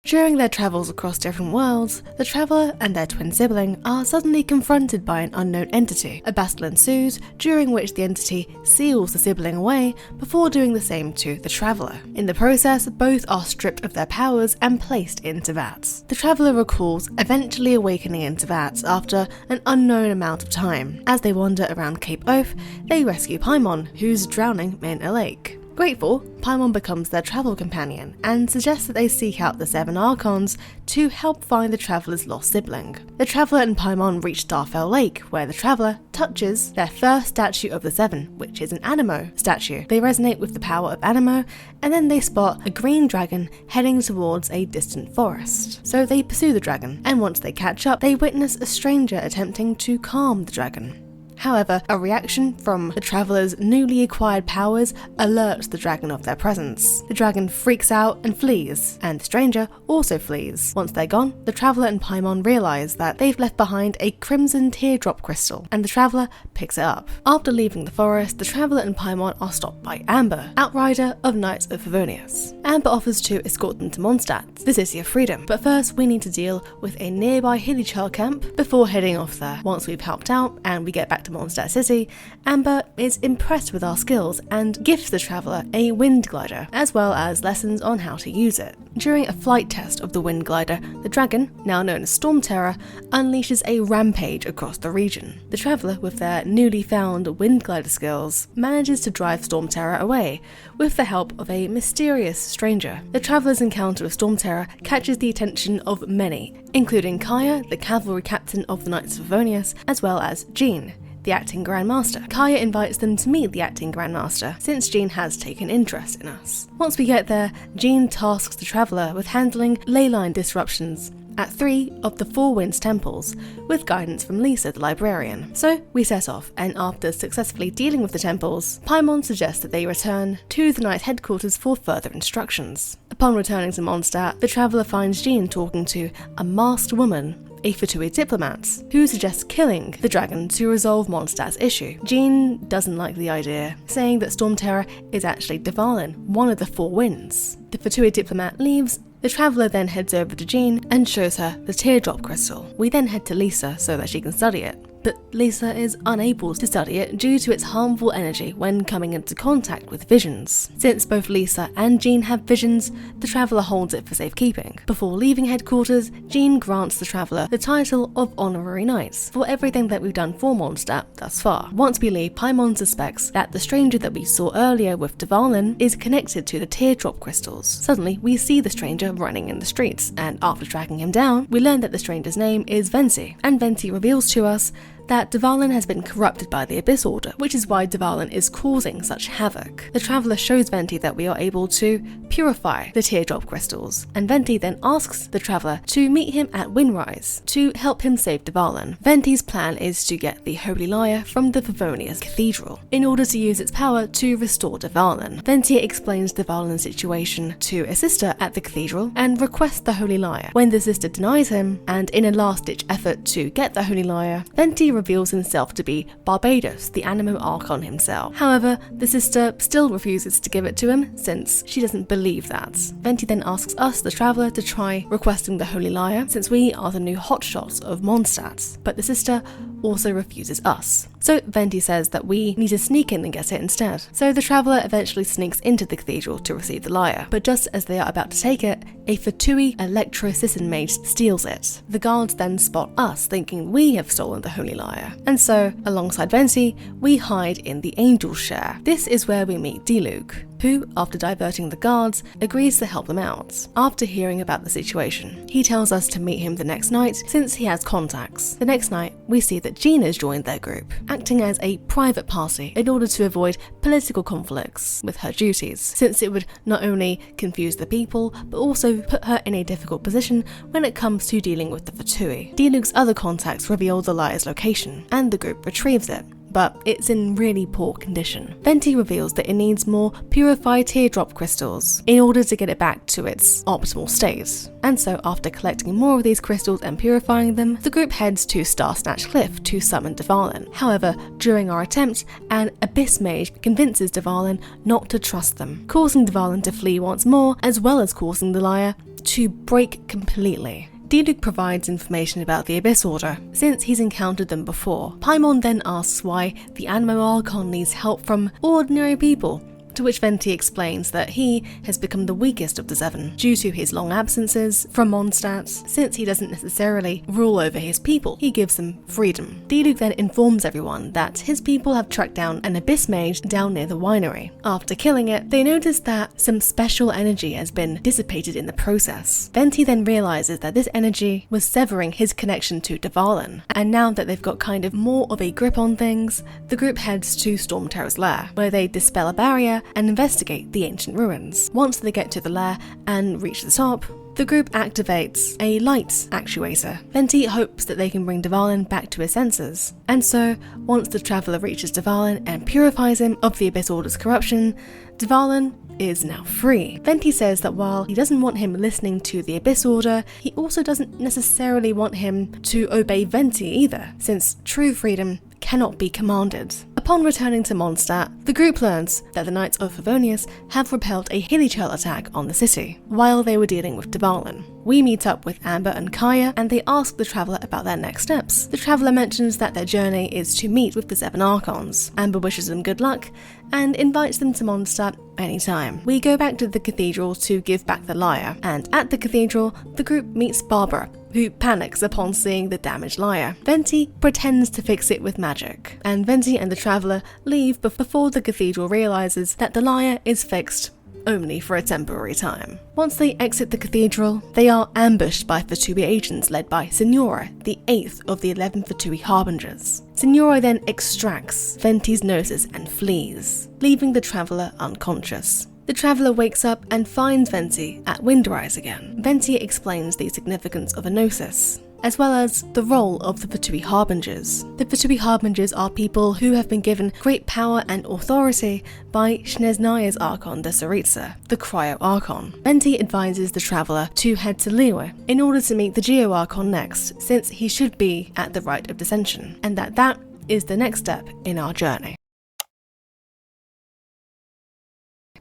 During their travels across different worlds, the traveller and their twin sibling are suddenly confronted by an unknown entity. A battle ensues, during which the entity seals the sibling away before doing the same to the traveller. In the process, both are stripped of their powers and placed into vats. The traveller recalls eventually awakening into vats after an unknown amount of time. As they wander around Cape Oath, they rescue Paimon, who's drowning in a lake. Grateful, Paimon becomes their travel companion and suggests that they seek out the 7 Archons to help find the traveller's lost sibling. The traveller and Paimon reach Starfell Lake, where the traveller touches their first statue of the 7, which is an Anemo statue. They resonate with the power of Anemo, and then they spot a green dragon heading towards a distant forest. So they pursue the dragon, and once they catch up, they witness a stranger attempting to calm the dragon. However, a reaction from the traveller's newly acquired powers alerts the dragon of their presence. The dragon freaks out and flees, and the stranger also flees. Once they're gone, the traveller and Paimon realise that they've left behind a crimson teardrop crystal, and the traveller picks it up. After leaving the forest, the traveller and Paimon are stopped by Amber, outrider of Knights of Favonius. Amber offers to escort them to Mondstadt, the City of Freedom, but first we need to deal with a nearby Hillichar camp before heading off there. Once we've helped out and we get back to Mondstadt City, Amber is impressed with our skills and gifts the traveller a wind glider, as well as lessons on how to use it. During a flight test of the wind glider, the dragon, now known as Storm Terror, unleashes a rampage across the region. The traveller, with their newly found wind glider skills, manages to drive Storm Terror away, with the help of a mysterious stranger. The traveller's encounter with Storm Terror catches the attention of many, including Kaya, the cavalry captain of the Knights of Favonius, as well as Jean, the acting Grand Master. Kaya invites them to meet the acting Grand Master, since Jean has taken interest in us. Once we get there, Jean tasks the traveller with handling ley line disruptions at 3 of the 4 Winds temples, with guidance from Lisa, the librarian. So we set off, and after successfully dealing with the temples, Paimon suggests that they return to the Knight headquarters for further instructions. Upon returning to Mondstadt, the traveller finds Jean talking to a masked woman, a Fatui diplomat, who suggests killing the dragon to resolve Mondstadt's issue. Jean doesn't like the idea, saying that Storm Terror is actually Dvalin, one of the 4 winds. The Fatui diplomat leaves. The traveller then heads over to Jean and shows her the teardrop crystal. We then head to Lisa so that she can study it, but Lisa is unable to study it due to its harmful energy when coming into contact with visions. Since both Lisa and Jean have visions, the traveller holds it for safekeeping. Before leaving headquarters, Jean grants the traveller the title of Honorary Knight for everything that we've done for Mondstadt thus far. Once we leave, Paimon suspects that the stranger that we saw earlier with Dvalin is connected to the teardrop crystals. Suddenly, we see the stranger running in the streets, and after tracking him down, we learn that the stranger's name is Venti, and Venti reveals to us that Dvalin has been corrupted by the Abyss Order, which is why Dvalin is causing such havoc. The traveller shows Venti that we are able to purify the teardrop crystals, and Venti then asks the traveller to meet him at Windrise to help him save Dvalin. Venti's plan is to get the Holy Lyre from the Favonius Cathedral, in order to use its power to restore Dvalin. Venti explains Dvalin's situation to a sister at the cathedral and requests the Holy Lyre. When the sister denies him, and in a last-ditch effort to get the Holy Lyre, Venti reveals himself to be Barbados, the Anemo Archon himself. However, the sister still refuses to give it to him, since she doesn't believe that. Venti then asks us, the traveller, to try requesting the Holy Lyre, since we are the new hotshots of Mondstadt, but the sister also refuses us. So Venti says that we need to sneak in and get it instead. So the traveller eventually sneaks into the cathedral to receive the lyre, but just as they are about to take it, a Fatui Electro-Sisson mage steals it. The guards then spot us, thinking we have stolen the Holy Lyre, and so, alongside Venti, we hide in the Angel's Share. This is where we meet Diluc, who, after diverting the guards, agrees to help them out. After hearing about the situation, he tells us to meet him the next night, since he has contacts. The next night, we see that Jean has joined their group, acting as a private party in order to avoid political conflicts with her duties, since it would not only confuse the people, but also put her in a difficult position when it comes to dealing with the Fatui. Diluc's other contacts reveal the lyre's location, and the group retrieves it, but it's in really poor condition. Venti reveals that it needs more purified teardrop crystals in order to get it back to its optimal state. And so after collecting more of these crystals and purifying them, the group heads to Star Snatch Cliff to summon Dvalin. However, during our attempt, an Abyss Mage convinces Dvalin not to trust them, causing Dvalin to flee once more, as well as causing the lyre to break completely. Diluc provides information about the Abyss Order, since he's encountered them before. Paimon then asks why the Anemo Archon needs help from ordinary people, to which Venti explains that he has become the weakest of the seven due to his long absences from Mondstadt. Since he doesn't necessarily rule over his people, he gives them freedom. Diluc then informs everyone that his people have tracked down an Abyss Mage down near the winery. After killing it, they notice that some special energy has been dissipated in the process. Venti then realizes that this energy was severing his connection to Dvalin, and now that they've got kind of more of a grip on things, the group heads to Stormterror's lair, where they dispel a barrier and investigate the ancient ruins. Once they get to the lair and reach the top, the group activates a light actuator. Venti hopes that they can bring Dvalin back to his senses, and so once the traveller reaches Dvalin and purifies him of the Abyss Order's corruption, Dvalin is now free. Venti says that while he doesn't want him listening to the Abyss Order, he also doesn't necessarily want him to obey Venti either, since true freedom cannot be commanded. Upon returning to Mondstadt, the group learns that the Knights of Favonius have repelled a Hilichurl attack on the city while they were dealing with Dvalin. We meet up with Amber and Kaya, and they ask the traveller about their next steps. The traveller mentions that their journey is to meet with the seven Archons. Amber wishes them good luck and invites them to Mondstadt anytime. We go back to the cathedral to give back the lyre, and at the cathedral, the group meets Barbara, who panics upon seeing the damaged lyre. Venti pretends to fix it with magic, and Venti and the traveller leave before the cathedral realises that the lyre is fixed only for a temporary time. Once they exit the cathedral, they are ambushed by Fatui agents led by Signora, the 8th of the 11 Fatui Harbingers. Signora then extracts Venti's gnosis and flees, leaving the traveller unconscious. The traveller wakes up and finds Venti at Windrise again. Venti explains the significance of a gnosis, as well as the role of the Fatui Harbingers. The Fatui Harbingers are people who have been given great power and authority by Snezhnaya's Archon de Saritsa, the Cryo Archon. Venti advises the traveller to head to Liyue in order to meet the Geo Archon next, since he should be at the Rite of Descension, and that is the next step in our journey.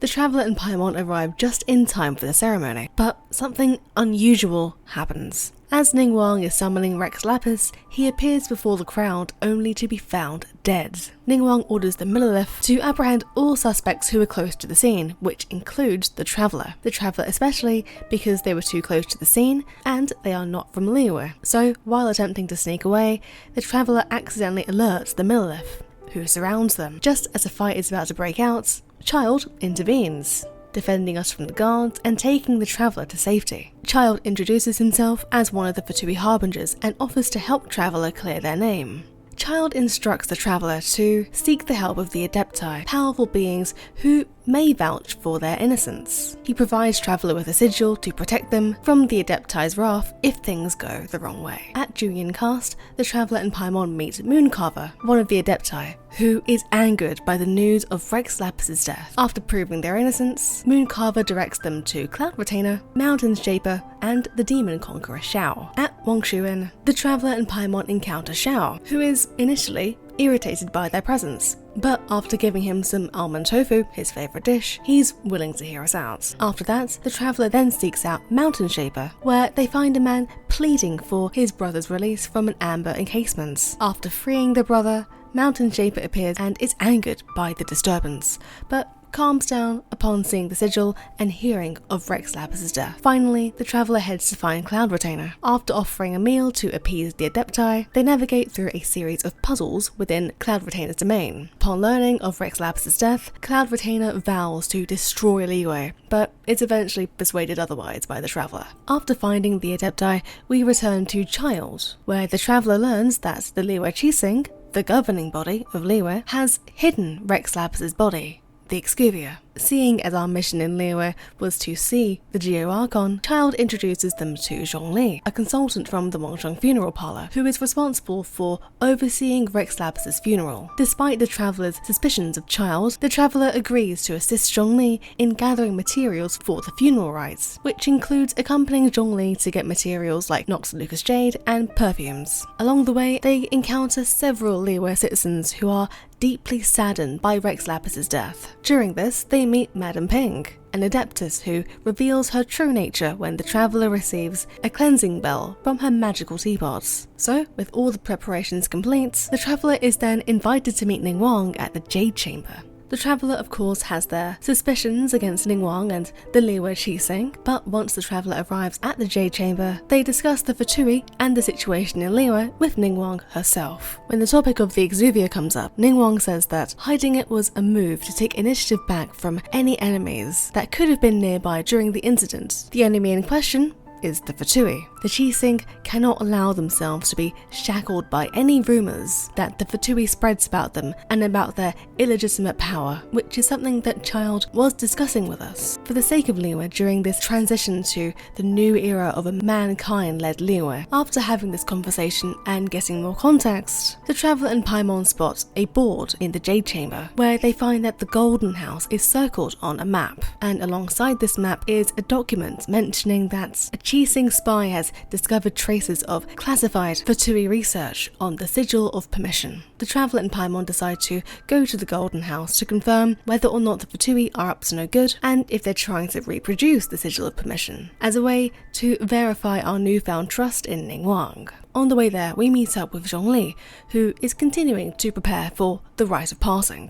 The traveller and Paimon arrive just in time for the ceremony, but something unusual happens. As Ningguang is summoning Rex Lapis, he appears before the crowd only to be found dead. Ningguang orders the Millelith to apprehend all suspects who are close to the scene, which includes the traveller. The traveller especially, because they were too close to the scene and they are not from Liyue. So, while attempting to sneak away, the traveller accidentally alerts the Millelith, who surrounds them. Just as a fight is about to break out, Child intervenes, defending us from the guards and taking the traveller to safety. Child introduces himself as one of the Fatui Harbingers and offers to help traveller clear their name. Child instructs the traveller to seek the help of the Adepti, powerful beings who may vouch for their innocence. He provides traveller with a sigil to protect them from the Adepti's wrath if things go the wrong way. At Julian Cast, the traveller and Paimon meet Mooncarver, one of the Adepti, who is angered by the news of Rex Lapis's death. After proving their innocence, Mooncarver directs them to Cloud Retainer, Mountain Shaper, and the Demon Conqueror Xiao. At Wangshuin, the traveller and Paimon encounter Xiao, who is initially irritated by their presence, but after giving him some almond tofu, his favourite dish, he's willing to hear us out. After that, the traveller then seeks out Mountain Shaper, where they find a man pleading for his brother's release from an amber encasement. After freeing the brother, Mountain Shaper appears and is angered by the disturbance, but calms down upon seeing the sigil and hearing of Rex Lapis's death. Finally, the traveller heads to find Cloud Retainer. After offering a meal to appease the Adepti, they navigate through a series of puzzles within Cloud Retainer's domain. Upon learning of Rex Lapis's death, Cloud Retainer vows to destroy Liyue, but is eventually persuaded otherwise by the traveller. After finding the Adepti, we return to Child, where the traveller learns that the Liyue Qixing, the governing body of Liyue, has hidden Rex Lapis's body, the Excuvia. Seeing as our mission in Liyue was to see the Geo Archon, Child introduces them to Zhongli, a consultant from the Wangsheng funeral parlor, who is responsible for overseeing Rex Lapis's funeral. Despite the traveller's suspicions of Child, the traveller agrees to assist Zhongli in gathering materials for the funeral rites, which includes accompanying Zhongli to get materials like Nox Lucas Jade and perfumes. Along the way, they encounter several Liyue citizens who are deeply saddened by Rex Lapis's death. During this, they meet Madame Ping, an adeptus who reveals her true nature when the traveller receives a cleansing bell from her magical teapots. So, with all the preparations complete, the traveller is then invited to meet Ningguang at the Jade Chamber. The traveller, of course, has their suspicions against Ningguang and the Liyue Qixing, but once the traveller arrives at the Jade Chamber, they discuss the Fatui and the situation in Liyue with Ningguang herself. When the topic of the Exuvia comes up, Ningguang says that hiding it was a move to take initiative back from any enemies that could have been nearby during the incident. The enemy in question is the Fatui. The Qixing cannot allow themselves to be shackled by any rumours that the Fatui spreads about them and about their illegitimate power, which is something that Child was discussing with us. For the sake of Liyue, during this transition to the new era of a mankind-led Liyue, after having this conversation and getting more context, the traveller and Paimon spot a board in the Jade Chamber, where they find that the Golden House is circled on a map, and alongside this map is a document mentioning that a Qixing spy has discovered traces of classified Fatui research on the Sigil of Permission. The traveller and Paimon decide to go to the Golden House to confirm whether or not the Fatui are up to no good and if they're trying to reproduce the Sigil of Permission, as a way to verify our newfound trust in Ningguang. On the way there, we meet up with Zhongli, who is continuing to prepare for the rite of passing.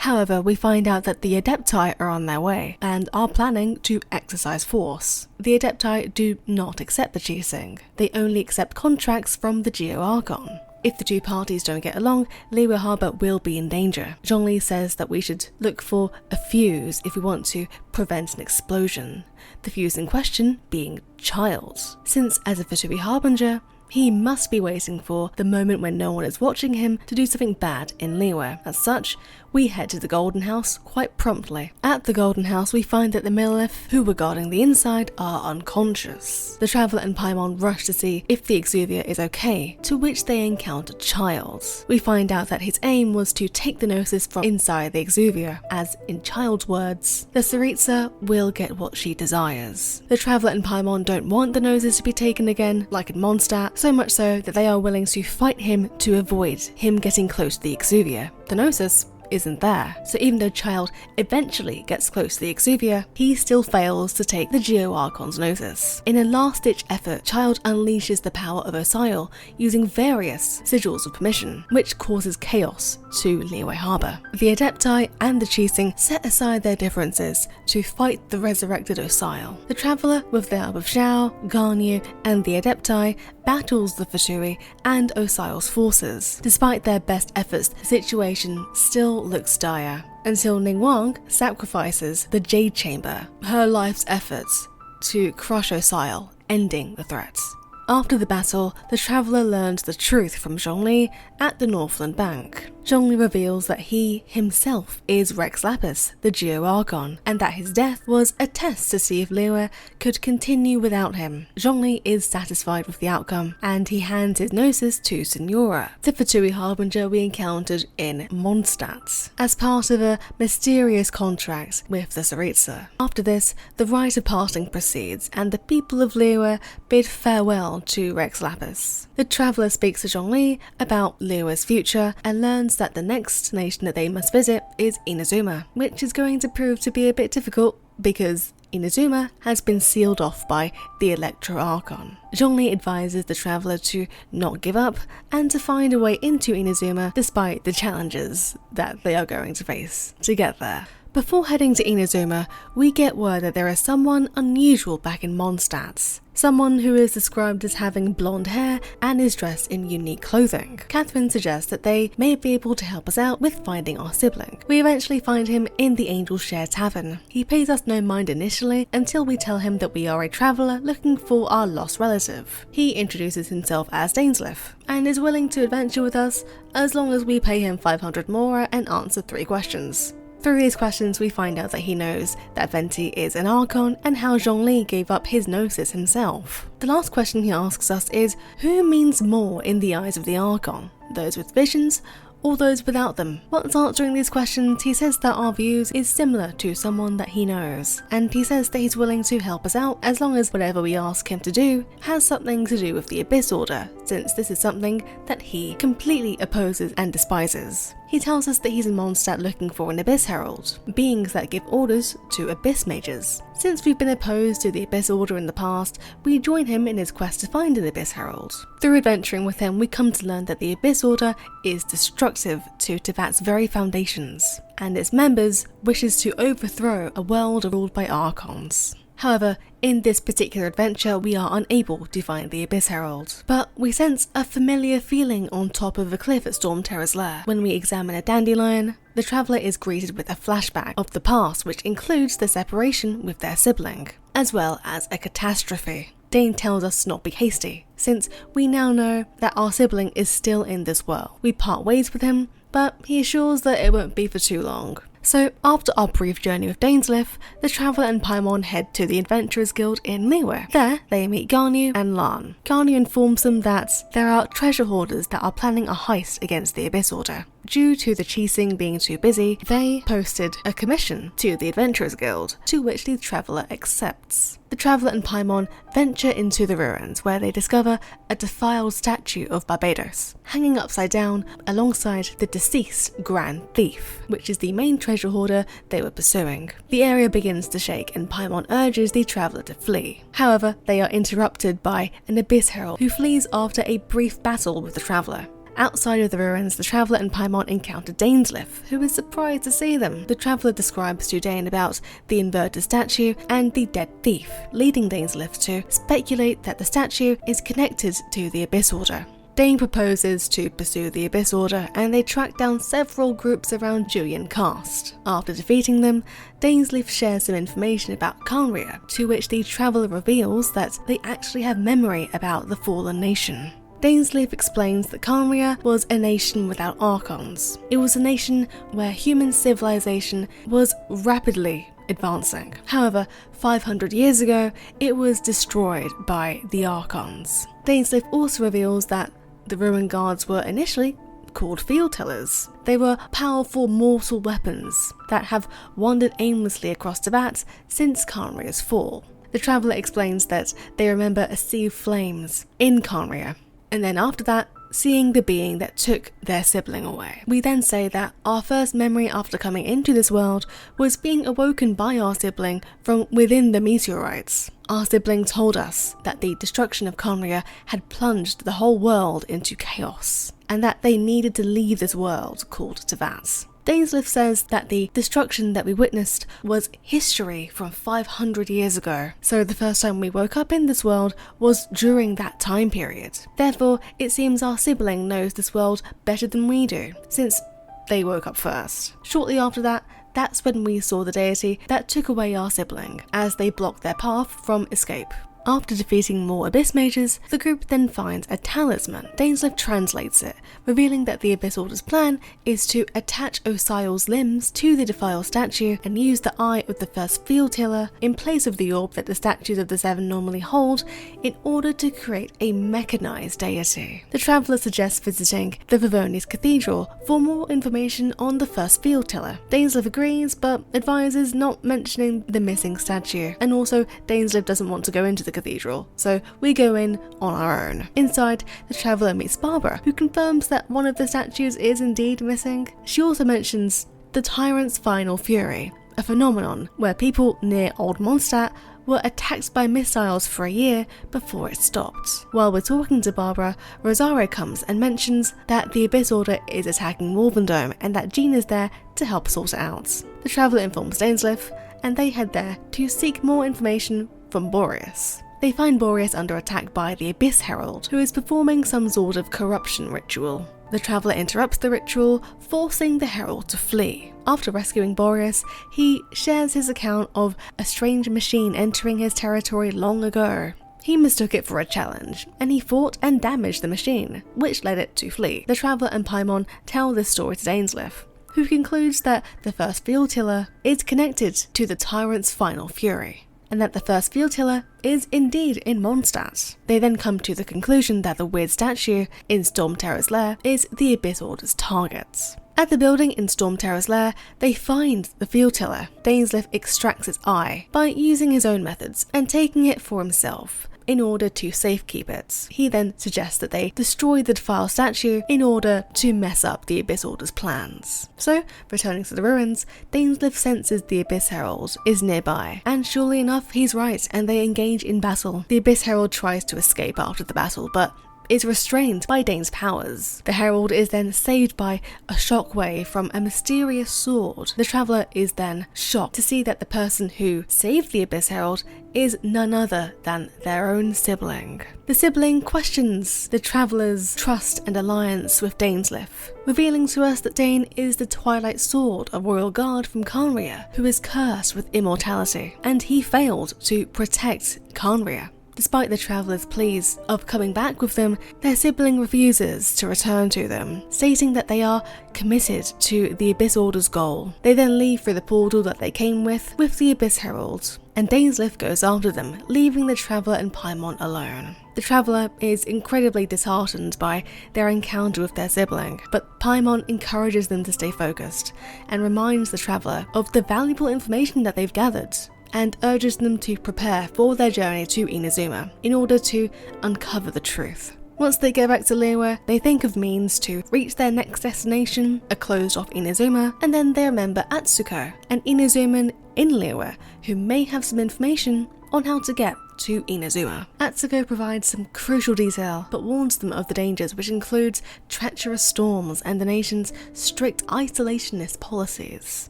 However, we find out that the Adepti are on their way and are planning to exercise force. The Adepti do not accept the Qixing. They only accept contracts from the Geo-Archon. If the two parties don't get along, Liyue Harbour will be in danger. Zhongli says that we should look for a fuse if we want to prevent an explosion. The fuse in question being Child. Since as a Fatui Harbinger, he must be waiting for the moment when no one is watching him to do something bad in Liyue. As such, we head to the Golden House quite promptly. At the Golden House, we find that the Millelith who were guarding the inside are unconscious. The traveller and Paimon rush to see if the Exuvia is okay, to which they encounter Child. We find out that his aim was to take the Gnosis from inside the Exuvia, as in Child's words, the Tsaritsa will get what she desires. The traveller and Paimon don't want the Gnosis to be taken again, like in Mondstadt, so much so that they are willing to fight him to avoid him getting close to the Exuvia. The Gnosis isn't there, so even though Child eventually gets close to the Exuvia, he still fails to take the Geo-Archon's Gnosis. In a last-ditch effort, Child unleashes the power of Osial using various Sigils of Permission, which causes chaos to Liyue Harbour. The Adepti and the Qixing set aside their differences to fight the resurrected Osial. The traveller, with the help of Xiao, Ganyu, and the Adepti, battles the Fatui and Osial's forces. Despite their best efforts, the situation still looks dire, until Ningguang sacrifices the Jade Chamber, her life's efforts, to crush Osial, ending the threats. After the battle, the traveller learns the truth from Zhongli at the Northland Bank. Zhongli reveals that he himself is Rex Lapis, the Geo-Archon, and that his death was a test to see if Liyue could continue without him. Zhongli is satisfied with the outcome, and he hands his Gnosis to Signora, the Fatui Harbinger we encountered in Mondstadt, as part of a mysterious contract with the Tsaritsa. After this, the rite of passing proceeds, and the people of Liyue bid farewell to Rex Lapis. The traveller speaks to Zhongli about Liyue's future and learns that the next nation that they must visit is Inazuma, which is going to prove to be a bit difficult because Inazuma has been sealed off by the Electro Archon. Zhongli advises the traveller to not give up and to find a way into Inazuma despite the challenges that they are going to face to get there. Before heading to Inazuma, we get word that there is someone unusual back in Mondstadt. Someone who is described as having blonde hair and is dressed in unique clothing. Catherine suggests that they may be able to help us out with finding our sibling. We eventually find him in the Angel Share Tavern. He pays us no mind initially until we tell him that we are a traveller looking for our lost relative. He introduces himself as Dainsleif and is willing to adventure with us as long as we pay him 500 mora and answer 3 questions. Through these questions, we find out that he knows that Venti is an Archon and how Zhongli gave up his Gnosis himself. The last question he asks us is, who means more in the eyes of the Archon? Those with visions or those without them? Once answering these questions, he says that our views is similar to someone that he knows, and he says that he's willing to help us out as long as whatever we ask him to do has something to do with the Abyss Order, since this is something that he completely opposes and despises. He tells us that he's in Mondstadt looking for an Abyss Herald, beings that give orders to Abyss Mages. Since we've been opposed to the Abyss Order in the past, we join him in his quest to find an Abyss Herald. Through adventuring with him, we come to learn that the Abyss Order is destructive to Teyvat's very foundations, and its members wishes to overthrow a world ruled by Archons. However, in this particular adventure, we are unable to find the Abyss Herald, but we sense a familiar feeling on top of a cliff at Stormterror's lair. When we examine a dandelion, the traveller is greeted with a flashback of the past, which includes the separation with their sibling, as well as a catastrophe. Dane tells us to not be hasty, since we now know that our sibling is still in this world. We part ways with him, but he assures that it won't be for too long. So, after our brief journey with Dainsleif, the traveller and Paimon head to the Adventurers Guild in Liyue. There, they meet Garnu and Lan. Garnu informs them that there are treasure hoarders that are planning a heist against the Abyss Order. Due to the Qixing being too busy, they posted a commission to the Adventurers Guild, to which the traveller accepts. The traveller and Paimon venture into the ruins, where they discover a defiled statue of Barbados, hanging upside down alongside the deceased Grand Thief, which is the main treasure hoarder they were pursuing. The area begins to shake and Paimon urges the traveller to flee. However, they are interrupted by an Abyss Herald who flees after a brief battle with the traveller. Outside of the ruins, the traveller and Paimon encounter Dainsleif, who is surprised to see them. The traveller describes to Dane about the inverted statue and the dead thief, leading Dainsleif to speculate that the statue is connected to the Abyss Order. Dane proposes to pursue the Abyss Order, and they track down several groups around Julian Cast. After defeating them, Dainsleif shares some information about Caribert, to which the traveller reveals that they actually have memory about the fallen nation. Dainsleif explains that Caribert was a nation without Archons. It was a nation where human civilization was rapidly advancing. However, 500 years ago, it was destroyed by the Archons. Dainsleif also reveals that the Ruin Guards were initially called Field Tellers. They were powerful mortal weapons that have wandered aimlessly across Teyvat since Carribert's fall. The traveller explains that they remember a sea of flames in Caribert, and then after that, seeing the being that took their sibling away. We then say that our first memory after coming into this world was being awoken by our sibling from within the meteorites. Our sibling told us that the destruction of Caribert had plunged the whole world into chaos, and that they needed to leave this world called Teyvat. Dainsleif says that the destruction that we witnessed was history from 500 years ago, so the first time we woke up in this world was during that time period. Therefore, it seems our sibling knows this world better than we do, since they woke up first. Shortly after that, that's when we saw the deity that took away our sibling, as they blocked their path from escape. After defeating more Abyss Mages, the group then finds a talisman. Dainsleif translates it, revealing that the Abyss Order's plan is to attach Osial's limbs to the defiled statue and use the eye of the first field tiller in place of the orb that the statues of the Seven normally hold in order to create a mechanized deity. The traveller suggests visiting the Vivoni's Cathedral for more information on the first field tiller. Dainsleif agrees, but advises not mentioning the missing statue, and also Dainsleif doesn't want to go into the cathedral, so we go in on our own. Inside, the traveller meets Barbara, who confirms that one of the statues is indeed missing. She also mentions the Tyrant's Final Fury, a phenomenon where people near Old Mondstadt were attacked by missiles for a year before it stopped. While we're talking to Barbara, Rosario comes and mentions that the Abyss Order is attacking Wolvendome and that Jean is there to help sort it out. The traveller informs Dainsleif, and they head there to seek more information from Boreas. They find Boreas under attack by the Abyss Herald, who is performing some sort of corruption ritual. The traveller interrupts the ritual, forcing the Herald to flee. After rescuing Boreas, he shares his account of a strange machine entering his territory long ago. He mistook it for a challenge, and he fought and damaged the machine, which led it to flee. The traveller and Paimon tell this story to Dainsleif, who concludes that the first field tiller is connected to the Tyrant's Final Fury. and that the first field tiller is indeed in Mondstadt. They then come to the conclusion that the weird statue in Storm Terror's lair is the Abyss Order's target. At the building in Storm Terror's lair, they find the field tiller. Dainsleif extracts its eye by using his own methods and taking it for himself in order to safekeep it. He then suggests that they destroy the defiled statue in order to mess up the Abyss Order's plans. So, returning to the ruins, Dainsleif senses the Abyss Herald is nearby, and surely enough, he's right, and they engage in battle. The Abyss Herald tries to escape after the battle, but is restrained by Dane's powers. The Herald is then saved by a shockwave from a mysterious sword. The traveller is then shocked to see that the person who saved the Abyss Herald is none other than their own sibling. The sibling questions the traveller's trust and alliance with Dainsleif, revealing to us that Dane is the Twilight Sword, a royal guard from Caribert, who is cursed with immortality, and he failed to protect Caribert. Despite the traveller's pleas of coming back with them, their sibling refuses to return to them, stating that they are committed to the Abyss Order's goal. They then leave through the portal that they came with the Abyss Herald, and Dainsleif goes after them, leaving the traveller and Paimon alone. The traveller is incredibly disheartened by their encounter with their sibling, but Paimon encourages them to stay focused and reminds the traveller of the valuable information that they've gathered, and urges them to prepare for their journey to Inazuma in order to uncover the truth. Once they get back to Liyue, they think of means to reach their next destination, a closed-off Inazuma, and then they remember Atsuko, an Inazuman in Liyue, who may have some information on how to get to Inazuma. Atsuko provides some crucial detail, but warns them of the dangers, which includes treacherous storms and the nation's strict isolationist policies.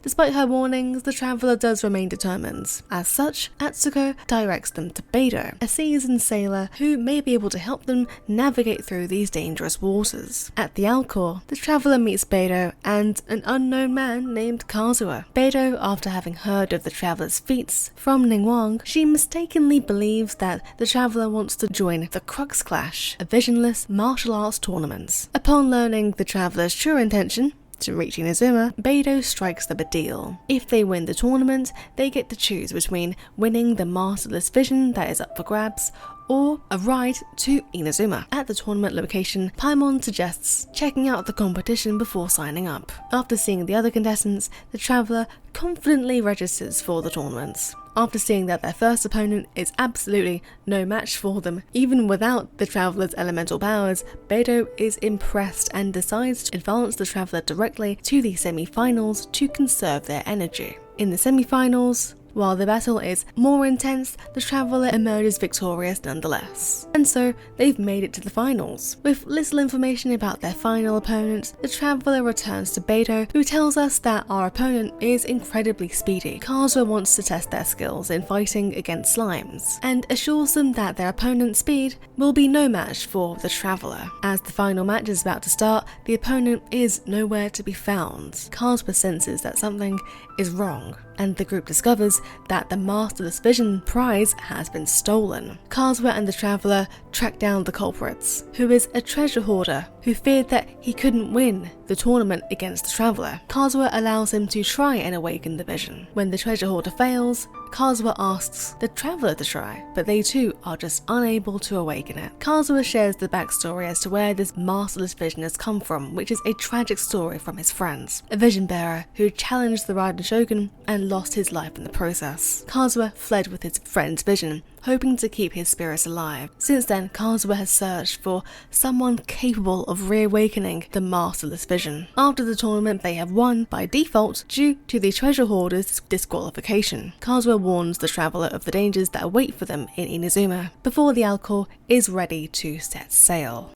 Despite her warnings, the traveller does remain determined. As such, Atsuko directs them to Beidou, a seasoned sailor who may be able to help them navigate through these dangerous waters. At the Alcor, the traveller meets Beidou and an unknown man named Kazuha. Beidou, after having heard of the traveller's feats from Ningguang, she mistakenly believes that the traveller wants to join the Crux Clash, a visionless martial arts tournament. Upon learning the traveller's true intention to reach Inazuma, Beidou strikes them a deal. If they win the tournament, they get to choose between winning the masterless vision that is up for grabs or a ride to Inazuma. At the tournament location, Paimon suggests checking out the competition before signing up. After seeing the other contestants, the traveller confidently registers for the tournament. After seeing that their first opponent is absolutely no match for them, even without the traveller's elemental powers, Beidou is impressed and decides to advance the traveller directly to the semi-finals to conserve their energy. In the semi-finals, while the battle is more intense, the traveller emerges victorious nonetheless. And so, they've made it to the finals. With little information about their final opponent, the traveller returns to Beidou, who tells us that our opponent is incredibly speedy. Kazuha wants to test their skills in fighting against slimes, and assures them that their opponent's speed will be no match for the traveller. As the final match is about to start, the opponent is nowhere to be found. Kazuha senses that something is wrong, and the group discovers that the Masterless Vision prize has been stolen. Kazuha and the traveller track down the culprits, who is a treasure hoarder who feared that he couldn't win the tournament against the traveller. Kazuha allows him to try and awaken the vision. When the treasure hoarder fails, Kazuha asks the traveller to try, but they too are just unable to awaken it. Kazuha shares the backstory as to where this Masterless Vision has come from, which is a tragic story from his friends, a vision bearer who challenged the Raiden Shogun and lost his life in the process. Kazuha fled with his friend's vision, hoping to keep his spirit alive. Since then, Kazuha has searched for someone capable of reawakening the Masterless Vision. After the tournament, they have won by default due to the treasure hoarder's disqualification. Kazuha warns the traveller of the dangers that await for them in Inazuma before the Alcor is ready to set sail.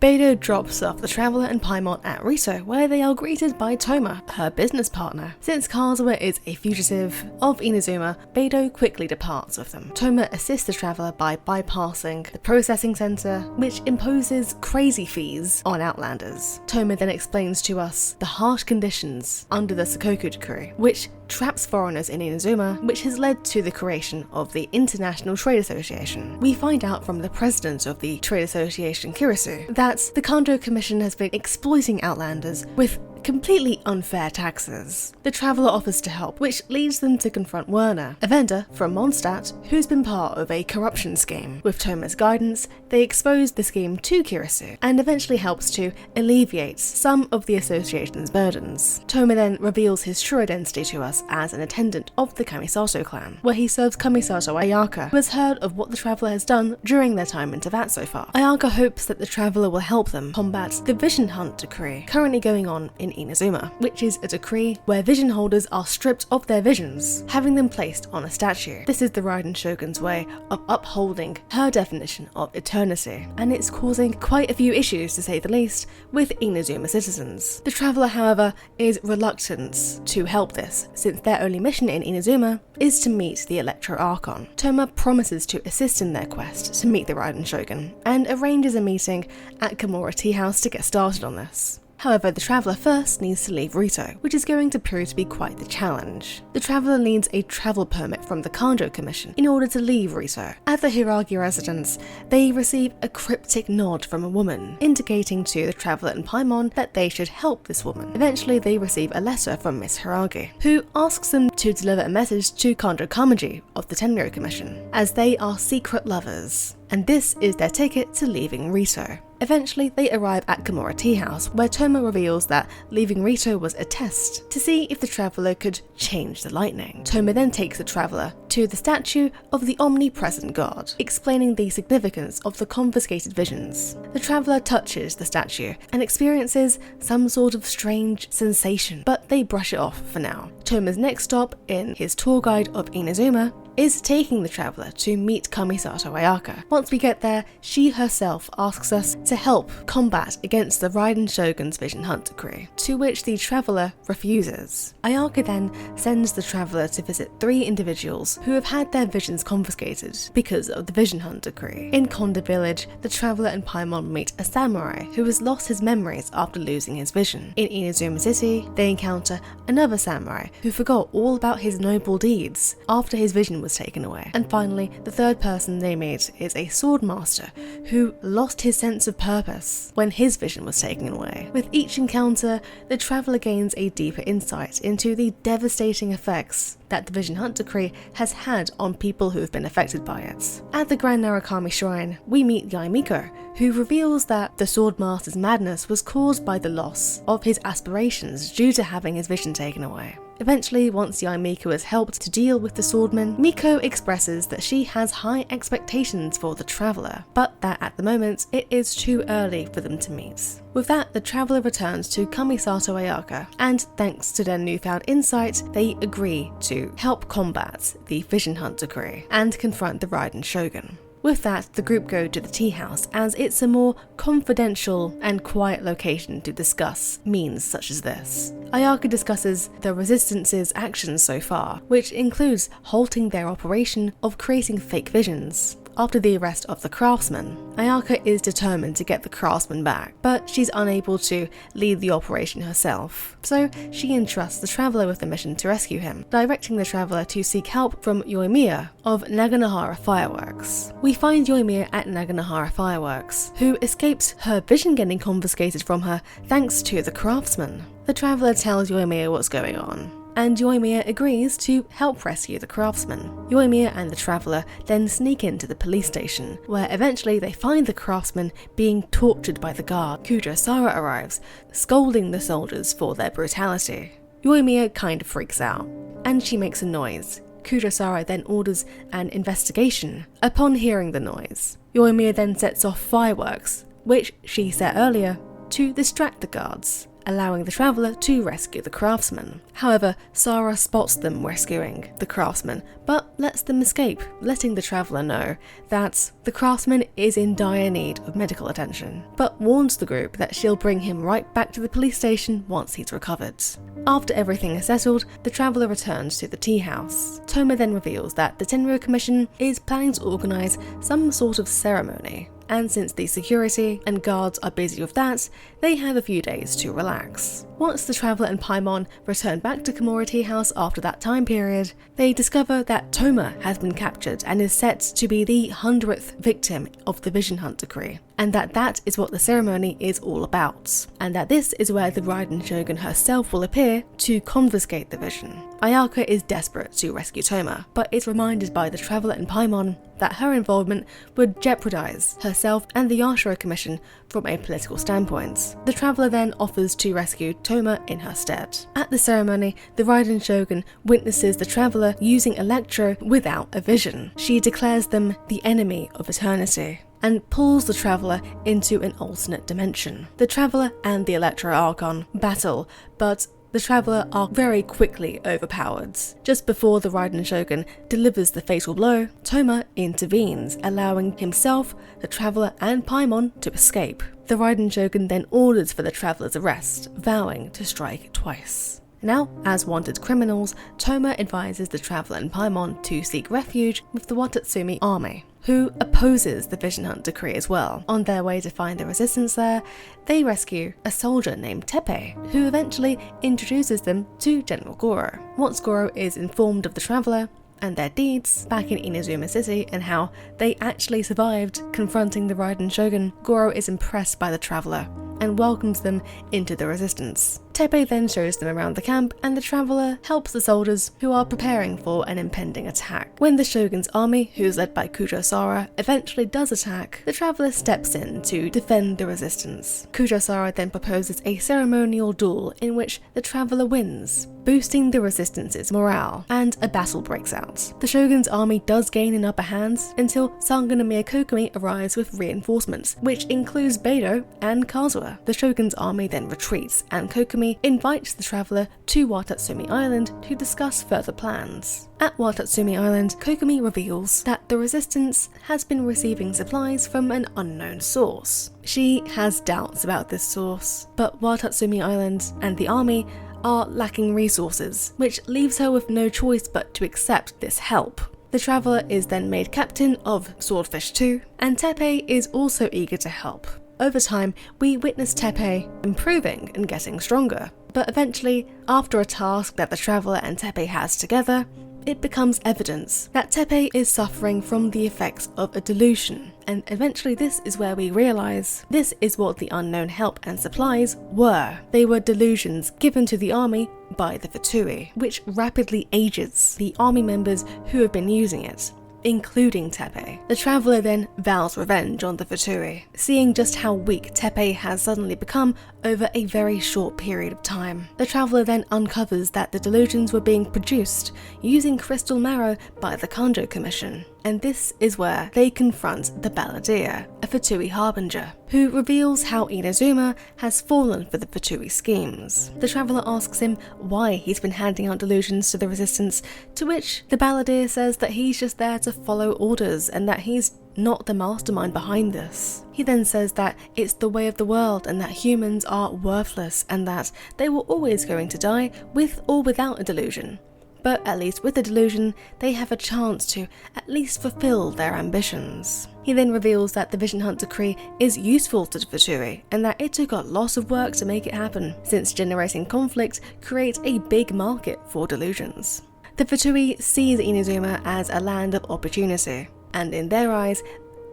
Beidou drops off the traveller and Paimon at Riso, where they are greeted by Toma, her business partner. Since Kazuha is a fugitive of Inazuma, Beidou quickly departs with them. Toma assists the traveller by bypassing the processing centre, which imposes crazy fees on outlanders. Toma then explains to us the harsh conditions under the Sakoku Decree, which traps foreigners in Inazuma, which has led to the creation of the International Trade Association. We find out from the president of the Trade Association, Kirisu, that the Kondo Commission has been exploiting outlanders with completely unfair taxes. The traveller offers to help, which leads them to confront Werner, a vendor from Mondstadt who's been part of a corruption scheme. With Toma's guidance, they expose the scheme to Kirisu and eventually helps to alleviate some of the association's burdens. Toma then reveals his true identity to us as an attendant of the Kamisato clan, where he serves Kamisato Ayaka, who has heard of what the traveller has done during their time in Teyvat so far. Ayaka hopes that the traveller will help them combat the Vision Hunt decree currently going on in Inazuma, which is a decree where vision holders are stripped of their visions, having them placed on a statue. This is the Raiden Shogun's way of upholding her definition of eternity, and it's causing quite a few issues, to say the least, with Inazuma citizens. The traveller, however, is reluctant to help this, since their only mission in Inazuma is to meet the Electro Archon. Toma promises to assist in their quest to meet the Raiden Shogun, and arranges a meeting at Kimura Tea House to get started on this. However, the traveller first needs to leave Rito, which is going to prove to be quite the challenge. The traveller needs a travel permit from the Kanjo Commission in order to leave Rito. At the Hiragi residence, they receive a cryptic nod from a woman, indicating to the traveller and Paimon that they should help this woman. Eventually, they receive a letter from Miss Hiragi, who asks them to deliver a message to Kanjo Kamaji of the Tenryo Commission, as they are secret lovers, and this is their ticket to leaving Rito. Eventually, they arrive at Kimura Tea House, where Toma reveals that leaving Rito was a test to see if the traveller could change the lightning. Toma then takes the traveller to the statue of the omnipresent god, explaining the significance of the confiscated visions. The traveller touches the statue and experiences some sort of strange sensation, but they brush it off for now. Toma's next stop in his tour guide of Inazuma is taking the traveller to meet Kamisato Ayaka. Once we get there, she herself asks us to help combat against the Raiden Shogun's Vision Hunt decree, to which the traveller refuses. Ayaka then sends the traveller to visit 3 individuals who have had their visions confiscated because of the Vision Hunt decree. In Konda village, the traveller and Paimon meet a samurai who has lost his memories after losing his vision. In Inazuma City, they encounter another samurai who forgot all about his noble deeds after his vision was taken away. And finally, the third person they meet is a sword master who lost his sense of purpose when his vision was taken away. With each encounter, the traveller gains a deeper insight into the devastating effects that the Vision Hunt decree has had on people who have been affected by it. At the Grand Narukami Shrine, we meet Yaimiko, who reveals that the Sword Master's madness was caused by the loss of his aspirations due to having his vision taken away. Eventually, once Yaimiko has helped to deal with the swordman, Miko expresses that she has high expectations for the traveller, but that at the moment it is too early for them to meet. With that, the traveller returns to Kamisato Ayaka, and thanks to their newfound insight, they agree to help combat the Vision Hunt decree and confront the Raiden Shogun. With that, the group go to the tea house, as it's a more confidential and quiet location to discuss means such as this. Ayaka discusses the Resistance's actions so far, which includes halting their operation of creating fake visions. After the arrest of the craftsman, Ayaka is determined to get the craftsman back, but she's unable to lead the operation herself, so she entrusts the traveller with the mission to rescue him, directing the traveller to seek help from Yoimiya of Naganohara Fireworks. We find Yoimiya at Naganohara Fireworks, who escapes her vision getting confiscated from her thanks to the craftsman. The traveller tells Yoimiya what's going on, and Yoimiya agrees to help rescue the craftsman. Yoimiya and the traveller then sneak into the police station, where eventually they find the craftsman being tortured by the guard. Kujosara arrives, scolding the soldiers for their brutality. Yoimiya kind of freaks out, and she makes a noise. Kujosara then orders an investigation. Upon hearing the noise, Yoimiya then sets off fireworks, which she set earlier, to distract the guards, allowing the traveller to rescue the craftsman. However, Sarah spots them rescuing the craftsman, but lets them escape, letting the traveller know that the craftsman is in dire need of medical attention, but warns the group that she'll bring him right back to the police station once he's recovered. After everything is settled, the traveller returns to the tea house. Toma then reveals that the Tenryo Commission is planning to organise some sort of ceremony, and since the security and guards are busy with that, they have a few days to relax. Once the Traveller and Paimon return back to Komori Tea House after that time period, they discover that Toma has been captured and is set to be the 100th victim of the Vision Hunt decree, and that is what the ceremony is all about, and that this is where the Raiden Shogun herself will appear to confiscate the vision. Ayaka is desperate to rescue Toma, but is reminded by the Traveller and Paimon that her involvement would jeopardize herself and the Yashiro Commission from a political standpoint. The Traveller then offers to rescue Toma in her stead. At the ceremony, the Raiden Shogun witnesses the Traveller using Electro without a vision. She declares them the enemy of eternity and pulls the Traveller into an alternate dimension. The Traveller and the Electro Archon battle, but the Traveller are very quickly overpowered. Just before the Raiden Shogun delivers the fatal blow, Toma intervenes, allowing himself, the Traveller and Paimon to escape. The Raiden Shogun then orders for the Traveller's arrest, vowing to strike twice. Now, as wanted criminals, Toma advises the Traveller and Paimon to seek refuge with the Watatsumi army, who opposes the Vision Hunt decree as well. On their way to find the resistance there, they rescue a soldier named Teppei, who eventually introduces them to General Goro. Once Goro is informed of the Traveller and their deeds back in Inazuma City and how they actually survived confronting the Raiden Shogun, Goro is impressed by the Traveller and welcomes them into the resistance. Teppei then shows them around the camp, and the Traveller helps the soldiers who are preparing for an impending attack. When the Shogun's army, who's led by Kujosara, eventually does attack, the Traveller steps in to defend the resistance. Kujosara then proposes a ceremonial duel in which the Traveller wins, boosting the resistance's morale, and a battle breaks out. The Shogun's army does gain an upper hand until Sangonomiya Kokomi arrives with reinforcements, which includes Beidou and Kazuha. The Shogun's army then retreats, and Kokomi invites the Traveller to Watatsumi Island to discuss further plans. At Watatsumi Island, Kokomi reveals that the resistance has been receiving supplies from an unknown source. She has doubts about this source, but Watatsumi Island and the army are lacking resources, which leaves her with no choice but to accept this help. The Traveller is then made captain of Swordfish 2, and Teppei is also eager to help. Over time, we witness Teppei improving and getting stronger, but eventually, after a task that the Traveller and Teppei has together, it becomes evidence that Teppei is suffering from the effects of a delusion, and eventually this is where we realise this is what the unknown help and supplies were. They were delusions given to the army by the Fatui, which rapidly ages the army members who have been using it, including Teppei. The Traveller then vows revenge on the Fatui, seeing just how weak Teppei has suddenly become over a very short period of time. The Traveller then uncovers that the delusions were being produced using crystal marrow by the Kanjo Commission, and this is where they confront the Balladeer, a Fatui harbinger, who reveals how Inazuma has fallen for the Fatui schemes. The Traveller asks him why he's been handing out delusions to the resistance, to which the Balladeer says that he's just there to follow orders and that he's not the mastermind behind this. He then says that it's the way of the world and that humans are worthless and that they were always going to die with or without a delusion. But at least with the delusion, they have a chance to at least fulfill their ambitions. He then reveals that the Vision Hunt decree is useful to the Fatui, and that it took a lot of work to make it happen, since generating conflict creates a big market for delusions. The Fatui sees Inazuma as a land of opportunity, and in their eyes,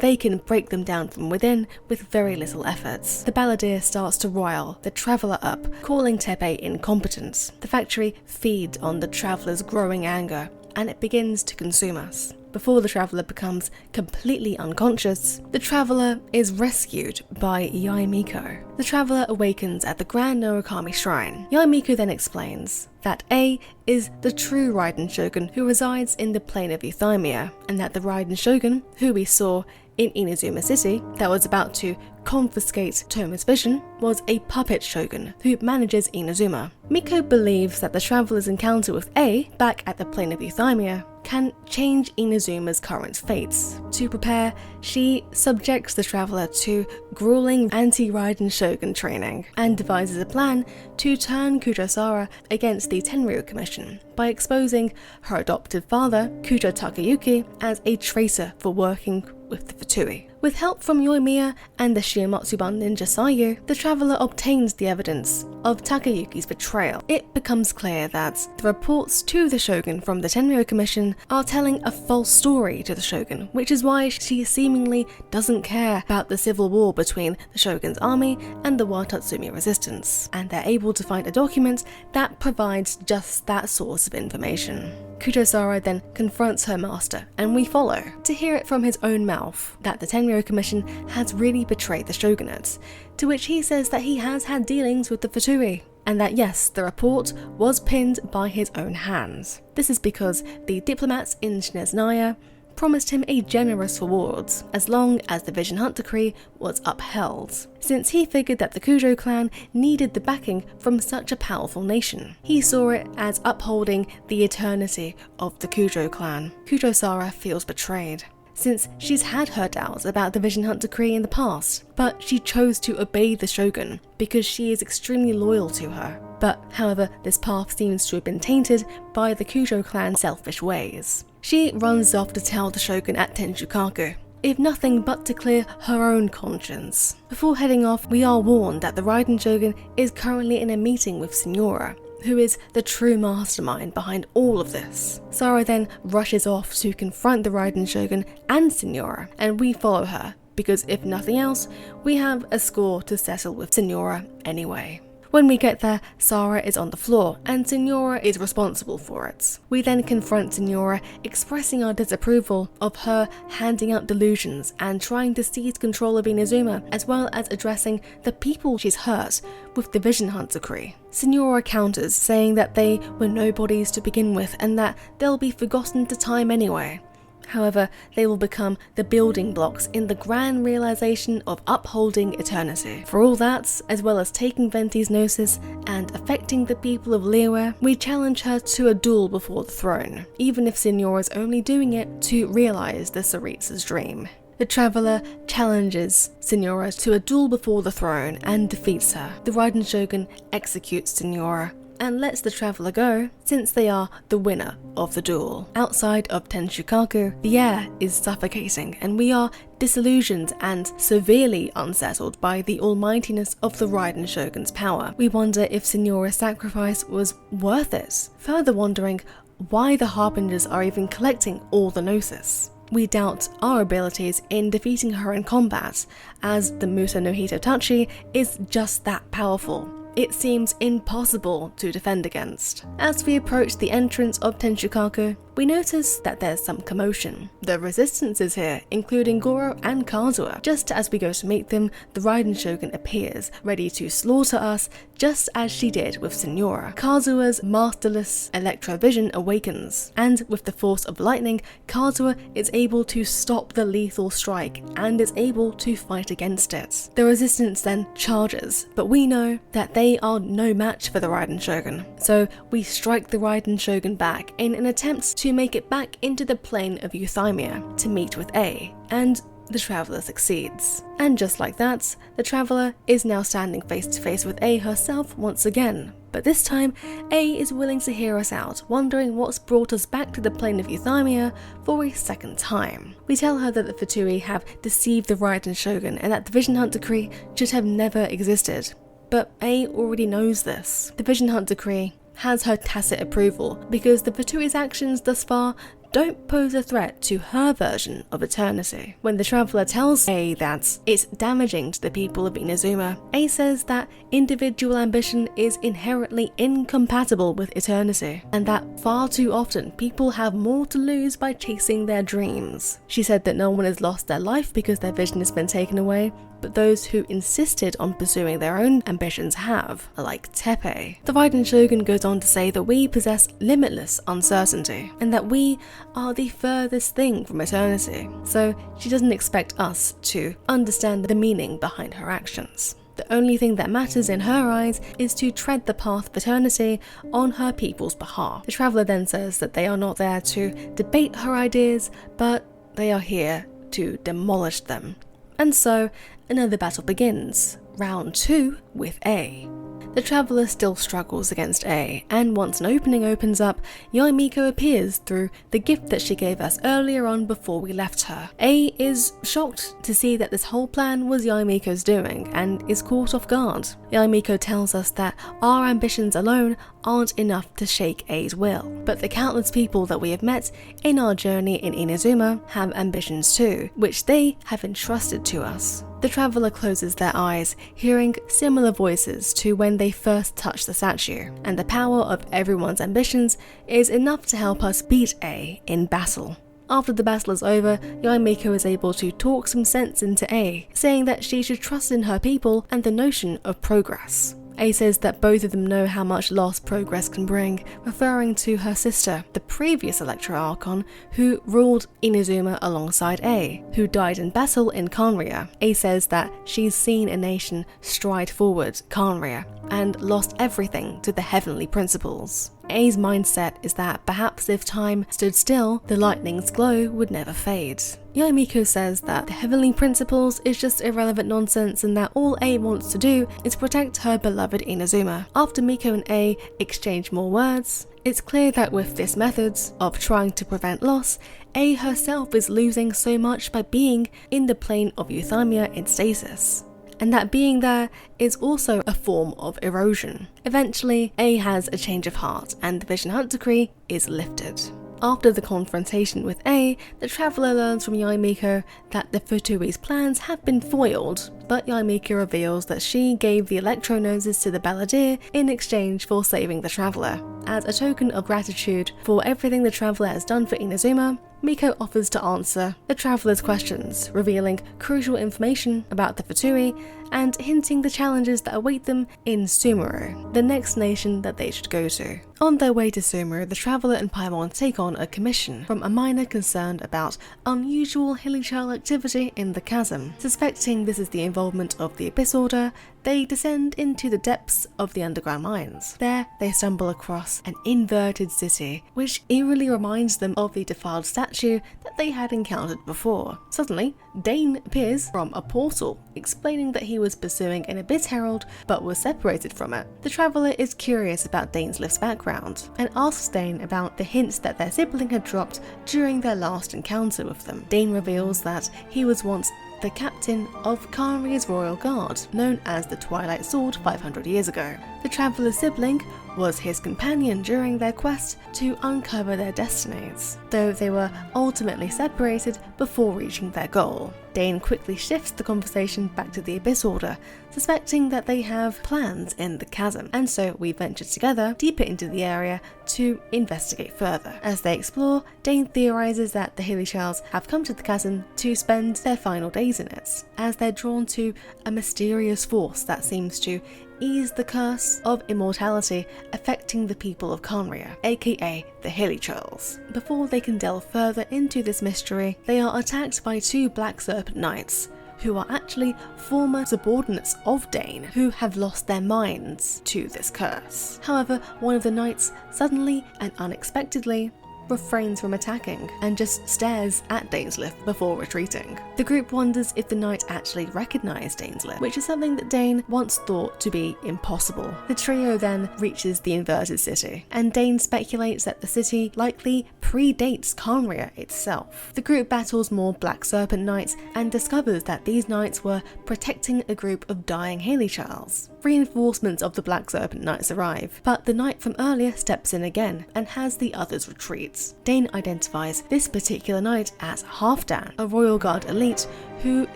they can break them down from within with very little efforts. The Balladeer starts to rile the Traveller up, calling Teppei incompetent. The factory feeds on the Traveller's growing anger, and it begins to consume us. Before the Traveller becomes completely unconscious, the Traveller is rescued by Yaemiko. The Traveller awakens at the Grand Norikami Shrine. Yaemiko then explains that A is the true Raiden Shogun who resides in the plane of Euthymia, and that the Raiden Shogun, who we saw in Inazuma City, that was about to confiscate Toma's vision, was a puppet shogun who manages Inazuma. Miko believes that the Traveller's encounter with A, back at the plane of Euthymia, can change Inazuma's current fates. To prepare, she subjects the traveller to grueling anti-Raiden Shogun training and devises a plan to turn Kujosara against the Tenryu Commission by exposing her adopted father, Kujo Takayuki, as a traitor for working with the Fatui. With help from Yoimiya and the Shiamatsuban ninja Sayu, the traveller obtains the evidence of Takayuki's betrayal. It becomes clear that the reports to the Shogun from the Tenryu Commission are telling a false story to the Shogun, which is why she seemingly doesn't care about the civil war between the Shogun's army and the Watatsumi resistance, and they're able to find a document that provides just that source of information. Kujosara then confronts her master, and we follow to hear it from his own mouth that the Tenryu Commission has really betrayed the shogunate, to which he says that he has had dealings with the Fatui, and that yes, the report was pinned by his own hands. This is because the diplomats in Shinesnaya promised him a generous reward as long as the Vision Hunt decree was upheld, since he figured that the Kujo clan needed the backing from such a powerful nation. He saw it as upholding the eternity of the Kujo clan. Kujosara feels betrayed, since she's had her doubts about the Vision Hunt decree in the past, but she chose to obey the Shogun because she is extremely loyal to her. But however, this path seems to have been tainted by the Kujo clan's selfish ways. She runs off to tell the Shogun at Tenshukaku, if nothing but to clear her own conscience. Before heading off, we are warned that the Raiden Shogun is currently in a meeting with Signora, who is the true mastermind behind all of this. Sara then rushes off to confront the Raiden Shogun and Signora, and we follow her, because if nothing else, we have a score to settle with Signora anyway. When we get there, Sara is on the floor, and Signora is responsible for it. We then confront Signora, expressing our disapproval of her handing out delusions and trying to seize control of Inazuma, as well as addressing the people she's hurt with the Vision Hunt decree. Signora counters, saying that they were nobodies to begin with and that they'll be forgotten to time anyway. However, they will become the building blocks in the grand realization of upholding eternity. For all that, as well as taking Venti's gnosis and affecting the people of Liyue, we challenge her to a duel before the throne, even if Signora's only doing it to realize the Tsaritsa's dream. The traveller challenges Signora to a duel before the throne and defeats her. The Raiden Shogun executes Signora and lets the traveller go, since they are the winner of the duel. Outside of Tenshukaku, the air is suffocating, and we are disillusioned and severely unsettled by the almightiness of the Raiden Shogun's power. We wonder if Signora's sacrifice was worth it, further wondering why the Harbingers are even collecting all the gnosis. We doubt our abilities in defeating her in combat, as the Musa no Hitotachi is just that powerful. It seems impossible to defend against. As we approach the entrance of Tenshukaku, we notice that there's some commotion. The resistance is here, including Goro and Kazuha. Just as we go to meet them, the Raiden Shogun appears, ready to slaughter us, just as she did with Signora. Kazuha's masterless electrovision awakens, and with the force of lightning, Kazuha is able to stop the lethal strike and is able to fight against it. The resistance then charges, but we know that they are no match for the Raiden Shogun, so we strike the Raiden Shogun back in an attempt to make it back into the plane of Euthymia to meet with A, and the traveller succeeds. And just like that, the traveller is now standing face to face with A herself once again. But this time, A is willing to hear us out, wondering what's brought us back to the plane of Euthymia for a second time. We tell her that the Fatui have deceived the Raiden Shogun and that the Vision Hunt decree should have never existed. But A already knows this. The Vision Hunt decree has her tacit approval because the Fatui's actions thus far don't pose a threat to her version of eternity. When the traveller tells A that it's damaging to the people of Inazuma, A says that individual ambition is inherently incompatible with eternity, and that far too often people have more to lose by chasing their dreams. She said that no one has lost their life because their vision has been taken away, but those who insisted on pursuing their own ambitions have, like Tepe. The Raiden Shogun goes on to say that we possess limitless uncertainty, and that we are the furthest thing from eternity, so she doesn't expect us to understand the meaning behind her actions. The only thing that matters in her eyes is to tread the path of eternity on her people's behalf. The traveller then says that they are not there to debate her ideas, but they are here to demolish them. And so, another battle begins, round 2 with A. The traveller still struggles against A, and once an opening opens up, Yae Miko appears through the gift that she gave us earlier on before we left her. A is shocked to see that this whole plan was Yae Miko's doing, and is caught off guard. Yae Miko tells us that our ambitions alone aren't enough to shake A's will, but the countless people that we have met in our journey in Inazuma have ambitions too, which they have entrusted to us. The traveller closes their eyes, hearing similar voices to when they first touched the statue, and the power of everyone's ambitions is enough to help us beat A in battle. After the battle is over, Yae Miko is able to talk some sense into A, saying that she should trust in her people and the notion of progress. A says that both of them know how much loss progress can bring, referring to her sister, the previous Electro Archon, who ruled Inazuma alongside A, who died in battle in Khaenri'ah. A says that she's seen a nation stride forward, Khaenri'ah, and lost everything to the heavenly principles. A's mindset is that perhaps if time stood still, the lightning's glow would never fade. Yae Miko says that the heavenly principles is just irrelevant nonsense and that all A wants to do is protect her beloved Inazuma. After Miko and A exchange more words, it's clear that with this method of trying to prevent loss, A herself is losing so much by being in the plane of euthymia in stasis. And that being there is also a form of erosion. Eventually, A has a change of heart and the Vision Hunt decree is lifted. After the confrontation with A, the traveller learns from Yae Miko that the Futui's plans have been foiled, but Yae Miko reveals that she gave the Electro Noses to the Balladeer in exchange for saving the traveller. As a token of gratitude for everything the traveller has done for Inazuma, Miko offers to answer the traveller's questions, revealing crucial information about the Futui and hinting the challenges that await them in Sumeru, the next nation that they should go to. On their way to Sumeru, the traveller and Paimon take on a commission from a miner concerned about unusual hilichurl activity in the chasm. Suspecting this is the involvement of the Abyss Order, they descend into the depths of the underground mines. There, they stumble across an inverted city, which eerily reminds them of the defiled statue that they had encountered before. Suddenly, Dain appears from a portal, explaining that he was pursuing an Abyss Herald but was separated from it. The traveller is curious about Dainsleif's background and asks Dain about the hints that their sibling had dropped during their last encounter with them. Dain reveals that he was once the captain of Khaenri'ah's royal guard, known as the Twilight Sword 500 years ago. The traveller's sibling was his companion during their quest to uncover their destinies, though they were ultimately separated before reaching their goal. Dain quickly shifts the conversation back to the Abyss Order, suspecting that they have plans in the chasm, and so we venture together deeper into the area to investigate further. As they explore, Dain theorizes that the hilichurls have come to the chasm to spend their final days in it, as they're drawn to a mysterious force that seems to ease the curse of immortality affecting the people of Khaenri'ah, aka the hilichurls. Before they can delve further into this mystery, they are attacked by 2 Black Serpent Knights, who are actually former subordinates of Dain who have lost their minds to this curse. However, one of the knights suddenly and unexpectedly refrains from attacking and just stares at Dainsleif before retreating. The group wonders if the knight actually recognised Dainsleif, which is something that Dain once thought to be impossible. The trio then reaches the inverted city, and Dain speculates that the city likely predates Khaenri'ah itself. The group battles more Black Serpent Knights and discovers that these knights were protecting a group of dying hilichurls. Reinforcements of the Black Serpent Knights arrive, but the knight from earlier steps in again and has the others retreat. Dain identifies this particular knight as Halfdan, a royal guard elite who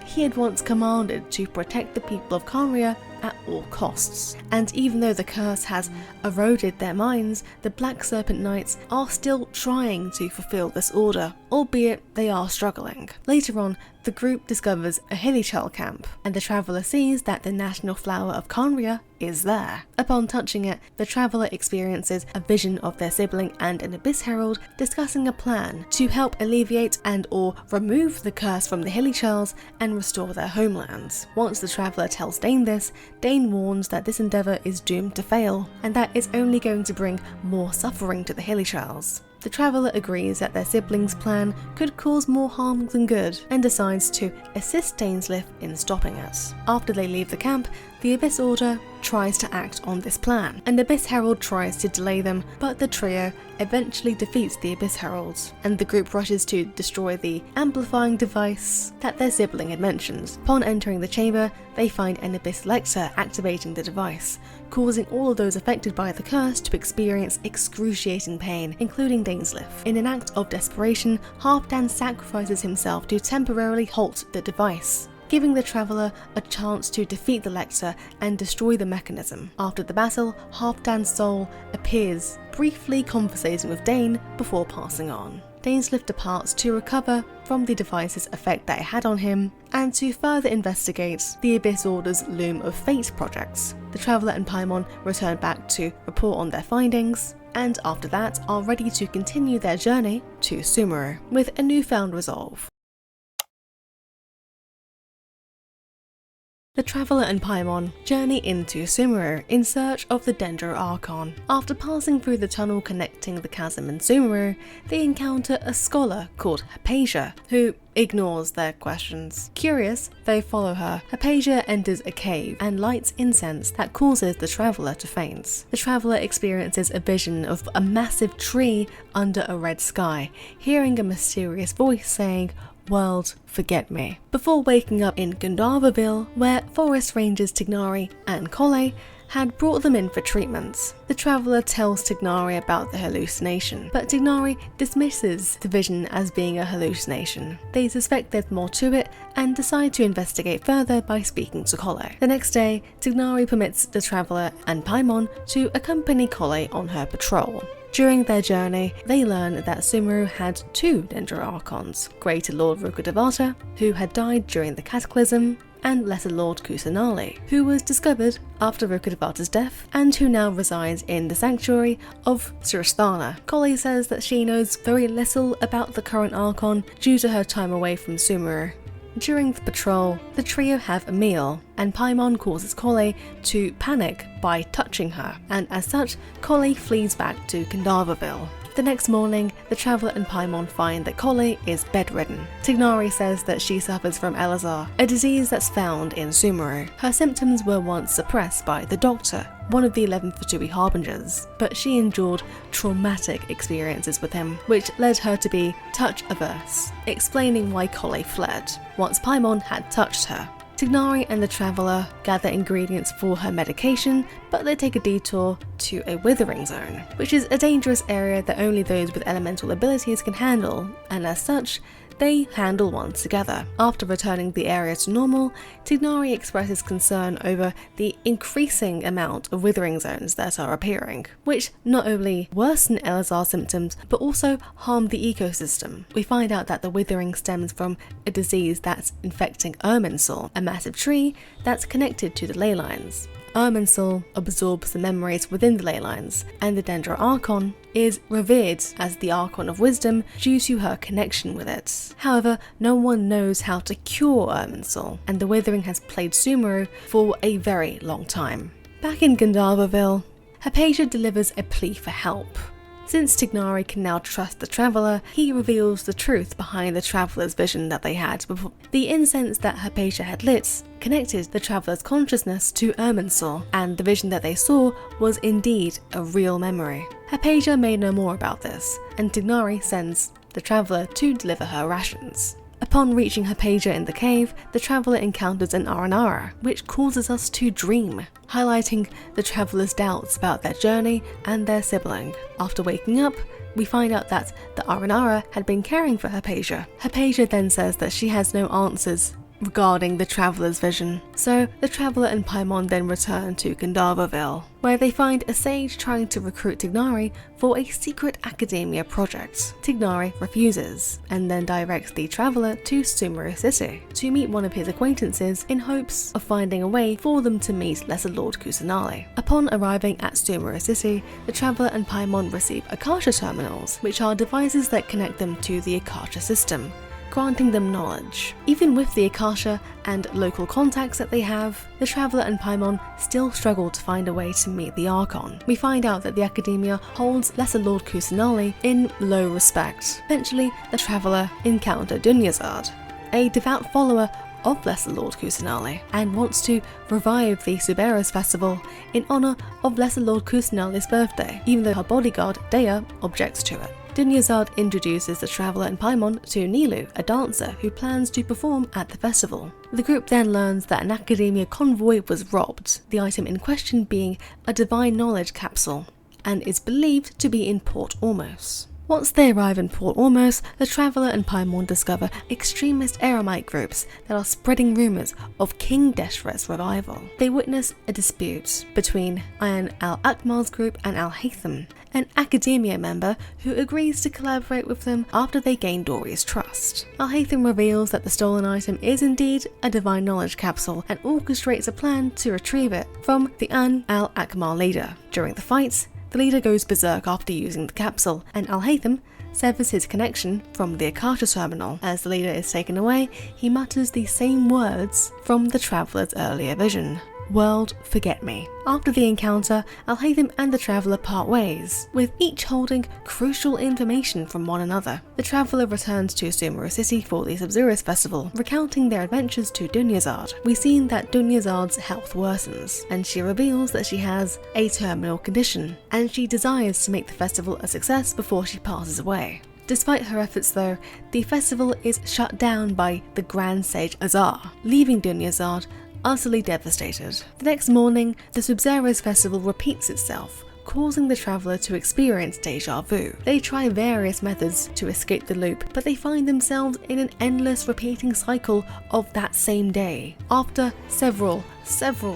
he had once commanded to protect the people of Khaenri'ah at all costs. And even though the curse has eroded their minds, the Black Serpent Knights are still trying to fulfill this order, albeit they are struggling. Later on, the group discovers a hilichurl camp, and the traveller sees that the national flower of Khaenri'ah is there. Upon touching it, the traveller experiences a vision of their sibling and an Abyss Herald discussing a plan to help alleviate and or remove the curse from the hilichurls and restore their homelands. Once the traveller tells Dain this, Dain warns that this endeavour is doomed to fail, and that it's only going to bring more suffering to the hilichurls. The traveller agrees that their siblings' plan could cause more harm than good and decides to assist Dainsleif in stopping it. After they leave the camp, the Abyss Order tries to act on this plan, and Abyss Herald tries to delay them, but the trio eventually defeats the Abyss Heralds, and the group rushes to destroy the amplifying device that their sibling had mentioned. Upon entering the chamber, they find an Abyss Lector activating the device, causing all of those affected by the curse to experience excruciating pain, including Dainsleif. In an act of desperation, Halfdan sacrifices himself to temporarily halt the device, giving the traveller a chance to defeat the Lector and destroy the mechanism. After the battle, Halfdan's soul appears, briefly conversating with Dane before passing on. Dainsleif departs to recover from the device's effect that it had on him, and to further investigate the Abyss Order's Loom of Fate projects. The traveller and Paimon return back to report on their findings, and after that are ready to continue their journey to Sumeru with a newfound resolve. The traveller and Paimon journey into Sumeru in search of the Dendro Archon. After passing through the tunnel connecting the chasm and Sumeru, they encounter a scholar called Hypatia, who ignores their questions. Curious, they follow her. Hypatia enters a cave and lights incense that causes the traveller to faint. The traveller experiences a vision of a massive tree under a red sky, hearing a mysterious voice saying, "World, forget me," before waking up in Gandharvaville, where forest rangers Tignari and Collei had brought them in for treatments. The traveller tells Tignari about the hallucination, but Tignari dismisses the vision as being a hallucination. They suspect there's more to it and decide to investigate further by speaking to Collei. The next day, Tignari permits the traveller and Paimon to accompany Collei on her patrol. During their journey, they learn that Sumeru had two Dendro Archons, Greater Lord Rukkhadevata, who had died during the Cataclysm, and Lesser Lord Kusanali, who was discovered after Rukkhadevata's death and who now resides in the sanctuary of Surasthana. Collei says that she knows very little about the current Archon due to her time away from Sumeru. During the patrol, the trio have a meal, and Paimon causes Collei to panic by touching her, and as such, Collei flees back to Gandharvaville. The next morning, the traveller and Paimon find that Collei is bedridden. Tignari says that she suffers from Elazar, a disease that's found in Sumeru. Her symptoms were once suppressed by the Doctor, one of the 11 Fatui Harbingers, but she endured traumatic experiences with him, which led her to be touch-averse, explaining why Collei fled, once Paimon had touched her. Tignari and the traveller gather ingredients for her medication, but they take a detour to a withering zone, which is a dangerous area that only those with elemental abilities can handle, and as such, they handle one together. After returning the area to normal, Tignari expresses concern over the increasing amount of withering zones that are appearing, which not only worsen Elazar's symptoms, but also harm the ecosystem. We find out that the withering stems from a disease that's infecting Irminsul, a massive tree that's connected to the ley lines. Irminsul absorbs the memories within the ley lines, and the Dendro Archon is revered as the Archon of Wisdom due to her connection with it. However, no one knows how to cure Irminsul, and the withering has plagued Sumeru for a very long time. Back in Gandharvaville, Hypatia delivers a plea for help. Since Tignari can now trust the traveller, he reveals the truth behind the traveller's vision that they had before. The incense that Hypatia had lit connected the traveller's consciousness to Irminsul, and the vision that they saw was indeed a real memory. Hypatia may know more about this, and Tignari sends the traveller to deliver her rations. Upon reaching Hypatia in the cave, the traveller encounters an Aranara, which causes us to dream, highlighting the traveller's doubts about their journey and their sibling. After waking up, we find out that the Aranara had been caring for Hypatia. Hypatia then says that she has no answers regarding the traveller's vision, so the traveller and Paimon then return to Gandharvaville, where they find a sage trying to recruit Tignari for a secret academia project. Tignari refuses, and then directs the traveller to Sumeru City to meet one of his acquaintances in hopes of finding a way for them to meet Lesser Lord Kusanali. Upon arriving at Sumeru City, the traveller and Paimon receive Akasha terminals, which are devices that connect them to the Akasha system, granting them knowledge. Even with the Akasha and local contacts that they have, the Traveller and Paimon still struggle to find a way to meet the Archon. We find out that the Academia holds Lesser Lord Kusanali in low respect. Eventually, the Traveller encounters Dunyazad, a devout follower of Lesser Lord Kusanali, and wants to revive the Sumeru's festival in honour of Lesser Lord Kusanali's birthday, even though her bodyguard, Dea, objects to it. Dunyazad introduces the Traveller and Paimon to Nilou, a dancer who plans to perform at the festival. The group then learns that an Academia convoy was robbed, the item in question being a Divine Knowledge capsule, and is believed to be in Port Ormos. Once they arrive in Port Ormos, the Traveller and Paimon discover extremist Eremite groups that are spreading rumours of King Deshret's revival. They witness a dispute between Ayan al-Akmal's group and Al-Haytham, an Academia member who agrees to collaborate with them after they gain Dori's trust. Al-Haytham reveals that the stolen item is indeed a Divine Knowledge capsule and orchestrates a plan to retrieve it from the Ayan al-Akmal leader. During the fights, the leader goes berserk after using the capsule, and Al-Haytham severs his connection from the Akasha terminal. As the leader is taken away, he mutters the same words from the Traveller's earlier vision. "World, forget me." After the encounter, Al-Haytham and the Traveller part ways, with each holding crucial information from one another. The Traveller returns to Sumeru City for the Sub-Zero's festival, recounting their adventures to Dunyazad. We've seen that Dunyazad's health worsens, and she reveals that she has a terminal condition, and she desires to make the festival a success before she passes away. Despite her efforts though, the festival is shut down by the Grand Sage Azar, leaving Dunyazad utterly devastated. The next morning, the Sub-Zero's festival repeats itself, causing the Traveller to experience deja vu. They try various methods to escape the loop, but they find themselves in an endless repeating cycle of that same day. After several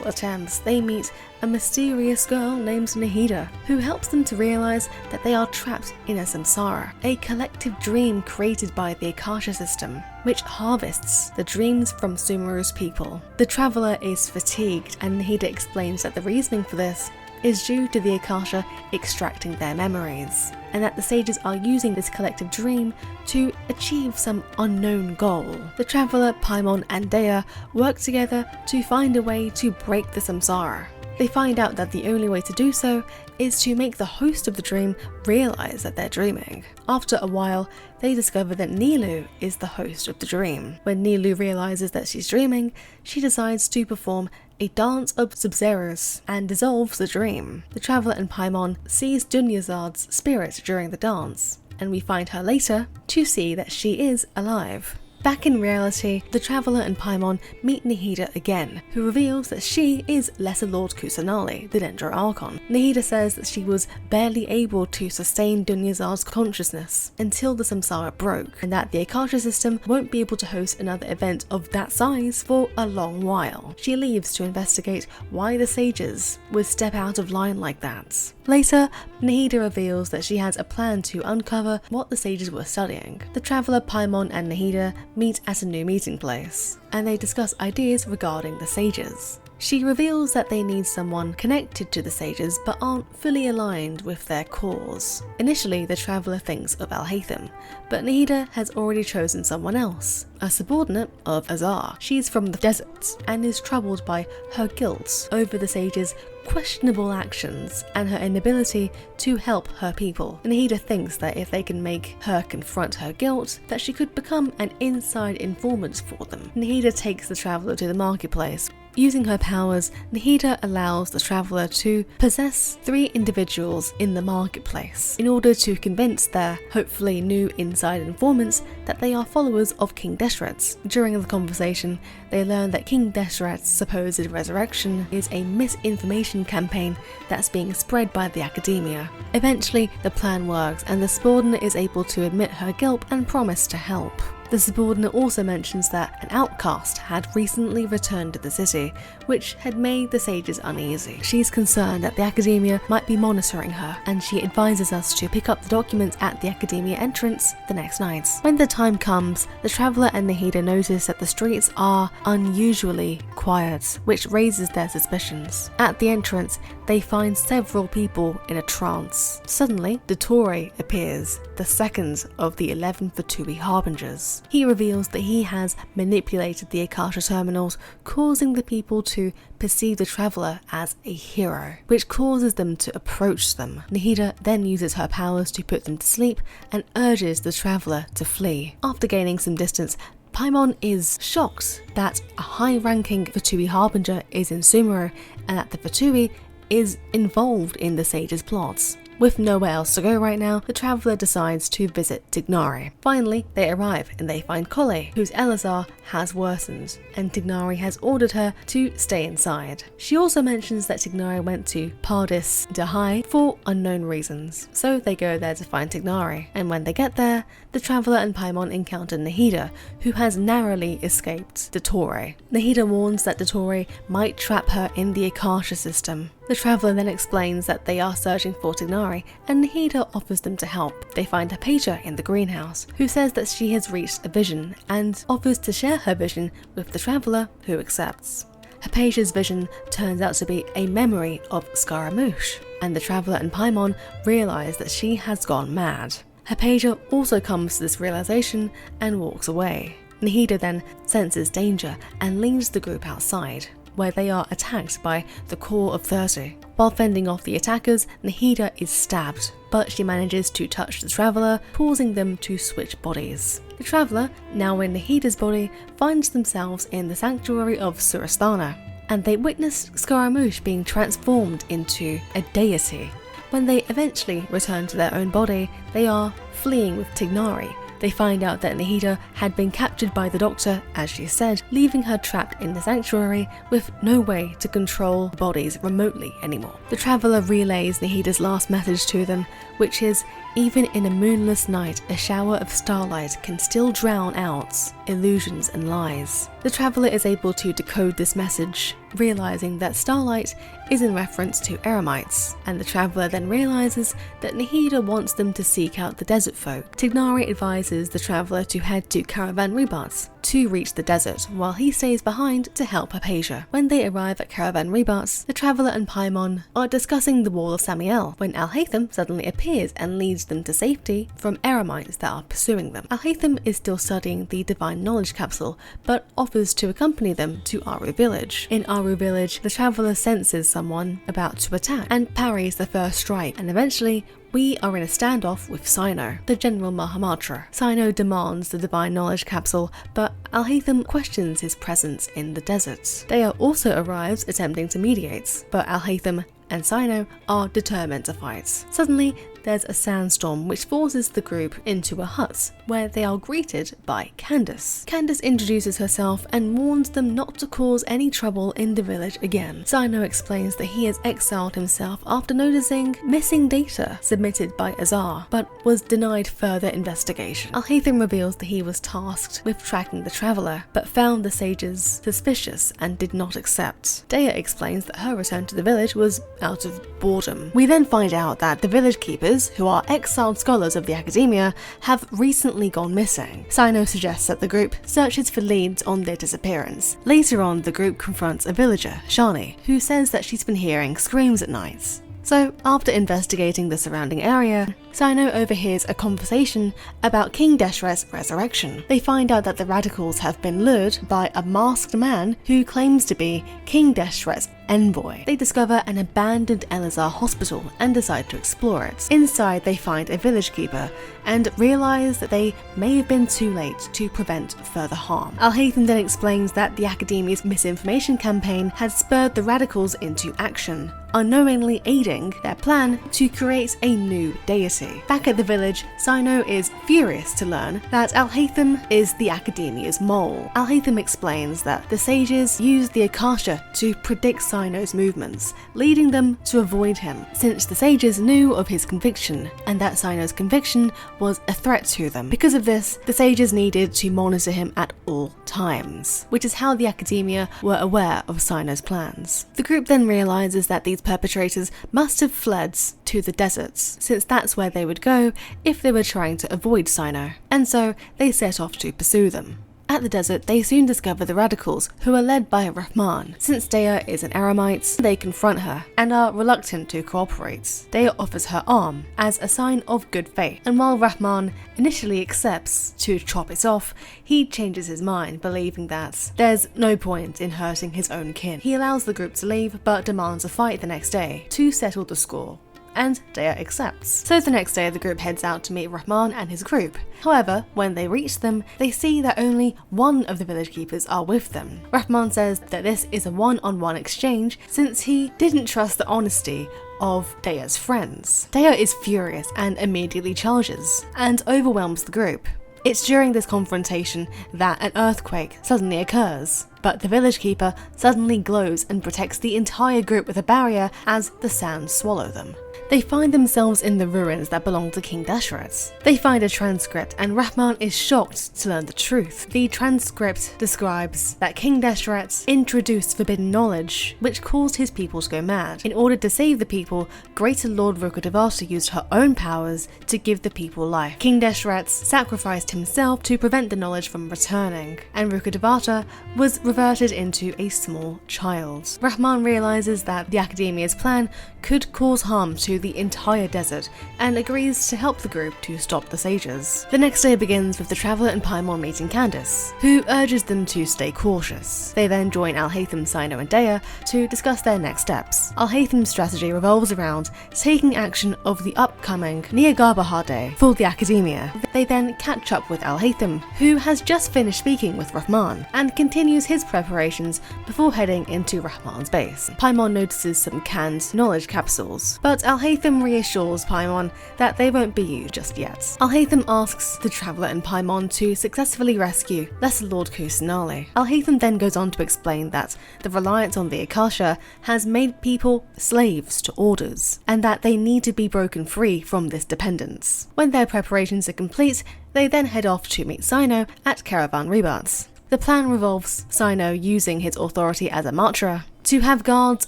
attempts, they meet a mysterious girl named Nahida, who helps them to realize that they are trapped in a samsara, a collective dream created by the Akasha system, which harvests the dreams from Sumeru's people. The Traveller is fatigued, and Nahida explains that the reasoning for this is due to the Akasha extracting their memories, and that the sages are using this collective dream to achieve some unknown goal. The Traveller, Paimon and Dea work together to find a way to break the samsara. They find out that the only way to do so is to make the host of the dream realize that they're dreaming. After a while, they discover that Nilou is the host of the dream. When Nilou realizes that she's dreaming, she decides to perform a dance of Sub-Zeros and dissolves the dream. The Traveller and Paimon sees Dunyazad's spirit during the dance, and we find her later to see that she is alive. Back in reality, the Traveller and Paimon meet Nahida again, who reveals that she is Lesser Lord Kusanali, the Dendro Archon. Nahida says that she was barely able to sustain Dunyazad's consciousness until the samsara broke, and that the Akasha system won't be able to host another event of that size for a long while. She leaves to investigate why the sages would step out of line like that. Later, Nahida reveals that she has a plan to uncover what the sages were studying. The Traveller, Paimon and Nahida meet at a new meeting place, and they discuss ideas regarding the sages. She reveals that they need someone connected to the sages but aren't fully aligned with their cause. Initially, the Traveller thinks of Al-Haytham, but Nahida has already chosen someone else, a subordinate of Azar. She's from the deserts and is troubled by her guilt over the sages' questionable actions and her inability to help her people. Nahida thinks that if they can make her confront her guilt, that she could become an inside informant for them. Nahida takes the Traveller to the marketplace. Using her powers, Nahida allows the Traveller to possess 3 individuals in the marketplace in order to convince their hopefully new inside informants that they are followers of King Deshret's. During the conversation, they learn that King Deshret's supposed resurrection is a misinformation campaign that's being spread by the Academia. Eventually, the plan works and the subordinate is able to admit her guilt and promise to help. The subordinate also mentions that an outcast had recently returned to the city, which had made the sages uneasy. She's concerned that the Academia might be monitoring her, and she advises us to pick up the documents at the Academia entrance the next night. When the time comes, the Traveller and Nahida notice that the streets are unusually quiet, which raises their suspicions. At the entrance, they find several people in a trance. Suddenly, Dottore appears, the second of the 11 Fatui Harbingers. terminals. He reveals that he has manipulated the Akasha terminals, causing the people to perceive the traveller as a hero, which causes them to approach them. Nahida then uses her powers to put them to sleep and urges the traveller to flee. After gaining some distance, Paimon is shocked that a high-ranking Fatui Harbinger is in Sumeru and that the Fatui is involved in the sage's plots. With nowhere else to go right now, the traveller decides to visit Tignari. Finally, they arrive and they find Collei, whose Elazar has worsened, and Tignari has ordered her to stay inside. She also mentions that Tignari went to Pardis Dahai for unknown reasons, so they go there to find Tignari, and when they get there, the traveller and Paimon encounter Nahida, who has narrowly escaped Dottore. Nahida warns that Dottore might trap her in the Akasha system. The traveller then explains that they are searching for Tignari, and Nahida offers them to help. They find Hypatia in the greenhouse, who says that she has reached a vision, and offers to share her vision with the traveller, who accepts. Hypatia's vision turns out to be a memory of Scaramouche, and the traveller and Paimon realise that she has gone mad. Hypatia also comes to this realisation and walks away. Nahida then senses danger and leads the group outside, where they are attacked by the Core of 30. While fending off the attackers, Nahida is stabbed, but she manages to touch the traveller, causing them to switch bodies. The traveller, now in Nahida's body, finds themselves in the sanctuary of Surasthana, and they witness Scaramouche being transformed into a deity. When they eventually return to their own body, they are fleeing with Tignari. They find out that Nahida had been captured by the doctor, as she said, leaving her trapped in the sanctuary with no way to control bodies remotely anymore. The traveller relays Nahida's last message to them, which is, even in a moonless night, a shower of starlight can still drown out illusions and lies. The traveller is able to decode this message, realising that starlight is in reference to eremites, and the traveller then realises that Nahida wants them to seek out the desert folk. Tignari advises the traveller to head to Caravan Rebats to reach the desert, while he stays behind to help Hypatia. When they arrive at Caravan Rebats, the traveller and Paimon are discussing the Wall of Samiel, when Alhaitham suddenly appears and leads them to safety from eremites that are pursuing them. Alhaitham is still studying the Divine Knowledge Capsule, but offers to accompany them to Aru Village. In Aru Village, the traveller senses someone about to attack and parries the first strike, and eventually we are in a standoff with Cyno, the General Mahamatra. Cyno demands the Divine Knowledge Capsule, but Alhaitham questions his presence in the desert. Dea also arrives attempting to mediate, but Alhaitham and Cyno are determined to fight. Suddenly, there's a sandstorm which forces the group into a hut, where they are greeted by Candace. Candace introduces herself and warns them not to cause any trouble in the village again. Cyno explains that he has exiled himself after noticing missing data submitted by Azar, but was denied further investigation. Alhaitham reveals that he was tasked with tracking the traveller, but found the sages suspicious and did not accept. Dea explains that her return to the village was out of boredom. We then find out that the village keepers, who are exiled scholars of the academia, have recently gone missing. Cyno suggests that the group searches for leads on their disappearance. Later on, the group confronts a villager, Shani, who says that she's been hearing screams at night. So, after investigating the surrounding area, Cyno overhears a conversation about King Deshret's resurrection. They find out that the radicals have been lured by a masked man who claims to be King Deshret's envoy. They discover an abandoned Elazar hospital and decide to explore it. Inside, they find a village keeper and realise that they may have been too late to prevent further harm. Alhaitham then explains that the Academia's misinformation campaign had spurred the radicals into action, unknowingly aiding their plan to create a new deity. Back at the village, Cyno is furious to learn that Alhaitham is the Academia's mole. Alhaitham explains that the sages used the Akasha to predict Cyno's movements, leading them to avoid him, since the sages knew of his conviction, and that Cyno's conviction was a threat to them. Because of this, the sages needed to monitor him at all times, which is how the Academia were aware of Cyno's plans. The group then realises that these perpetrators must have fled to the deserts, since that's where they would go if they were trying to avoid Cyno, and so they set off to pursue them. At the desert, they soon discover the radicals, who are led by Rahman. Since Daya is an Aramite, they confront her and are reluctant to cooperate. Daya offers her arm as a sign of good faith, and while Rahman initially accepts to chop it off, he changes his mind, believing that there's no point in hurting his own kin. He allows the group to leave, but demands a fight the next day to settle the score, and Daya accepts. So the next day the group heads out to meet Rahman and his group. However, when they reach them, they see that only one of the village keepers are with them. Rahman says that this is a one-on-one exchange since he didn't trust the honesty of Daya's friends. Daya is furious and immediately charges and overwhelms the group. It's during this confrontation that an earthquake suddenly occurs, but the village keeper suddenly glows and protects the entire group with a barrier as the sands swallow them. They find themselves in the ruins that belong to King Dashret. They find a transcript and Rahman is shocked to learn the truth. The transcript describes that King Dashret introduced forbidden knowledge, which caused his people to go mad. In order to save the people, Greater Lord Rukkhadevata used her own powers to give the people life. King Dashret sacrificed himself to prevent the knowledge from returning, and Rukkhadevata was reverted into a small child. Rahman realizes that the Academia's plan could cause harm to the entire desert and agrees to help the group to stop the sages. The next day begins with the Traveler and Paimon meeting Candace, who urges them to stay cautious. They then join Alhaitham, Cyno and Daya to discuss their next steps. Alhaitham's strategy revolves around taking action of the upcoming Niagarbahar Day for the Academia. They then catch up with Alhaitham, who has just finished speaking with Rahman, and continues his preparations before heading into Rahman's base. Paimon notices some canned knowledge capsules, but Alhaitham reassures Paimon that they won't be used just yet. Alhaitham asks the Traveler and Paimon to successfully rescue Lesser Lord Kusanali. Alhaitham then goes on to explain that the reliance on the Akasha has made people slaves to orders, and that they need to be broken free from this dependence. When their preparations are complete, they then head off to meet Cyno at Caravan Rebats. The plan revolves Cyno using his authority as a Matra to have guards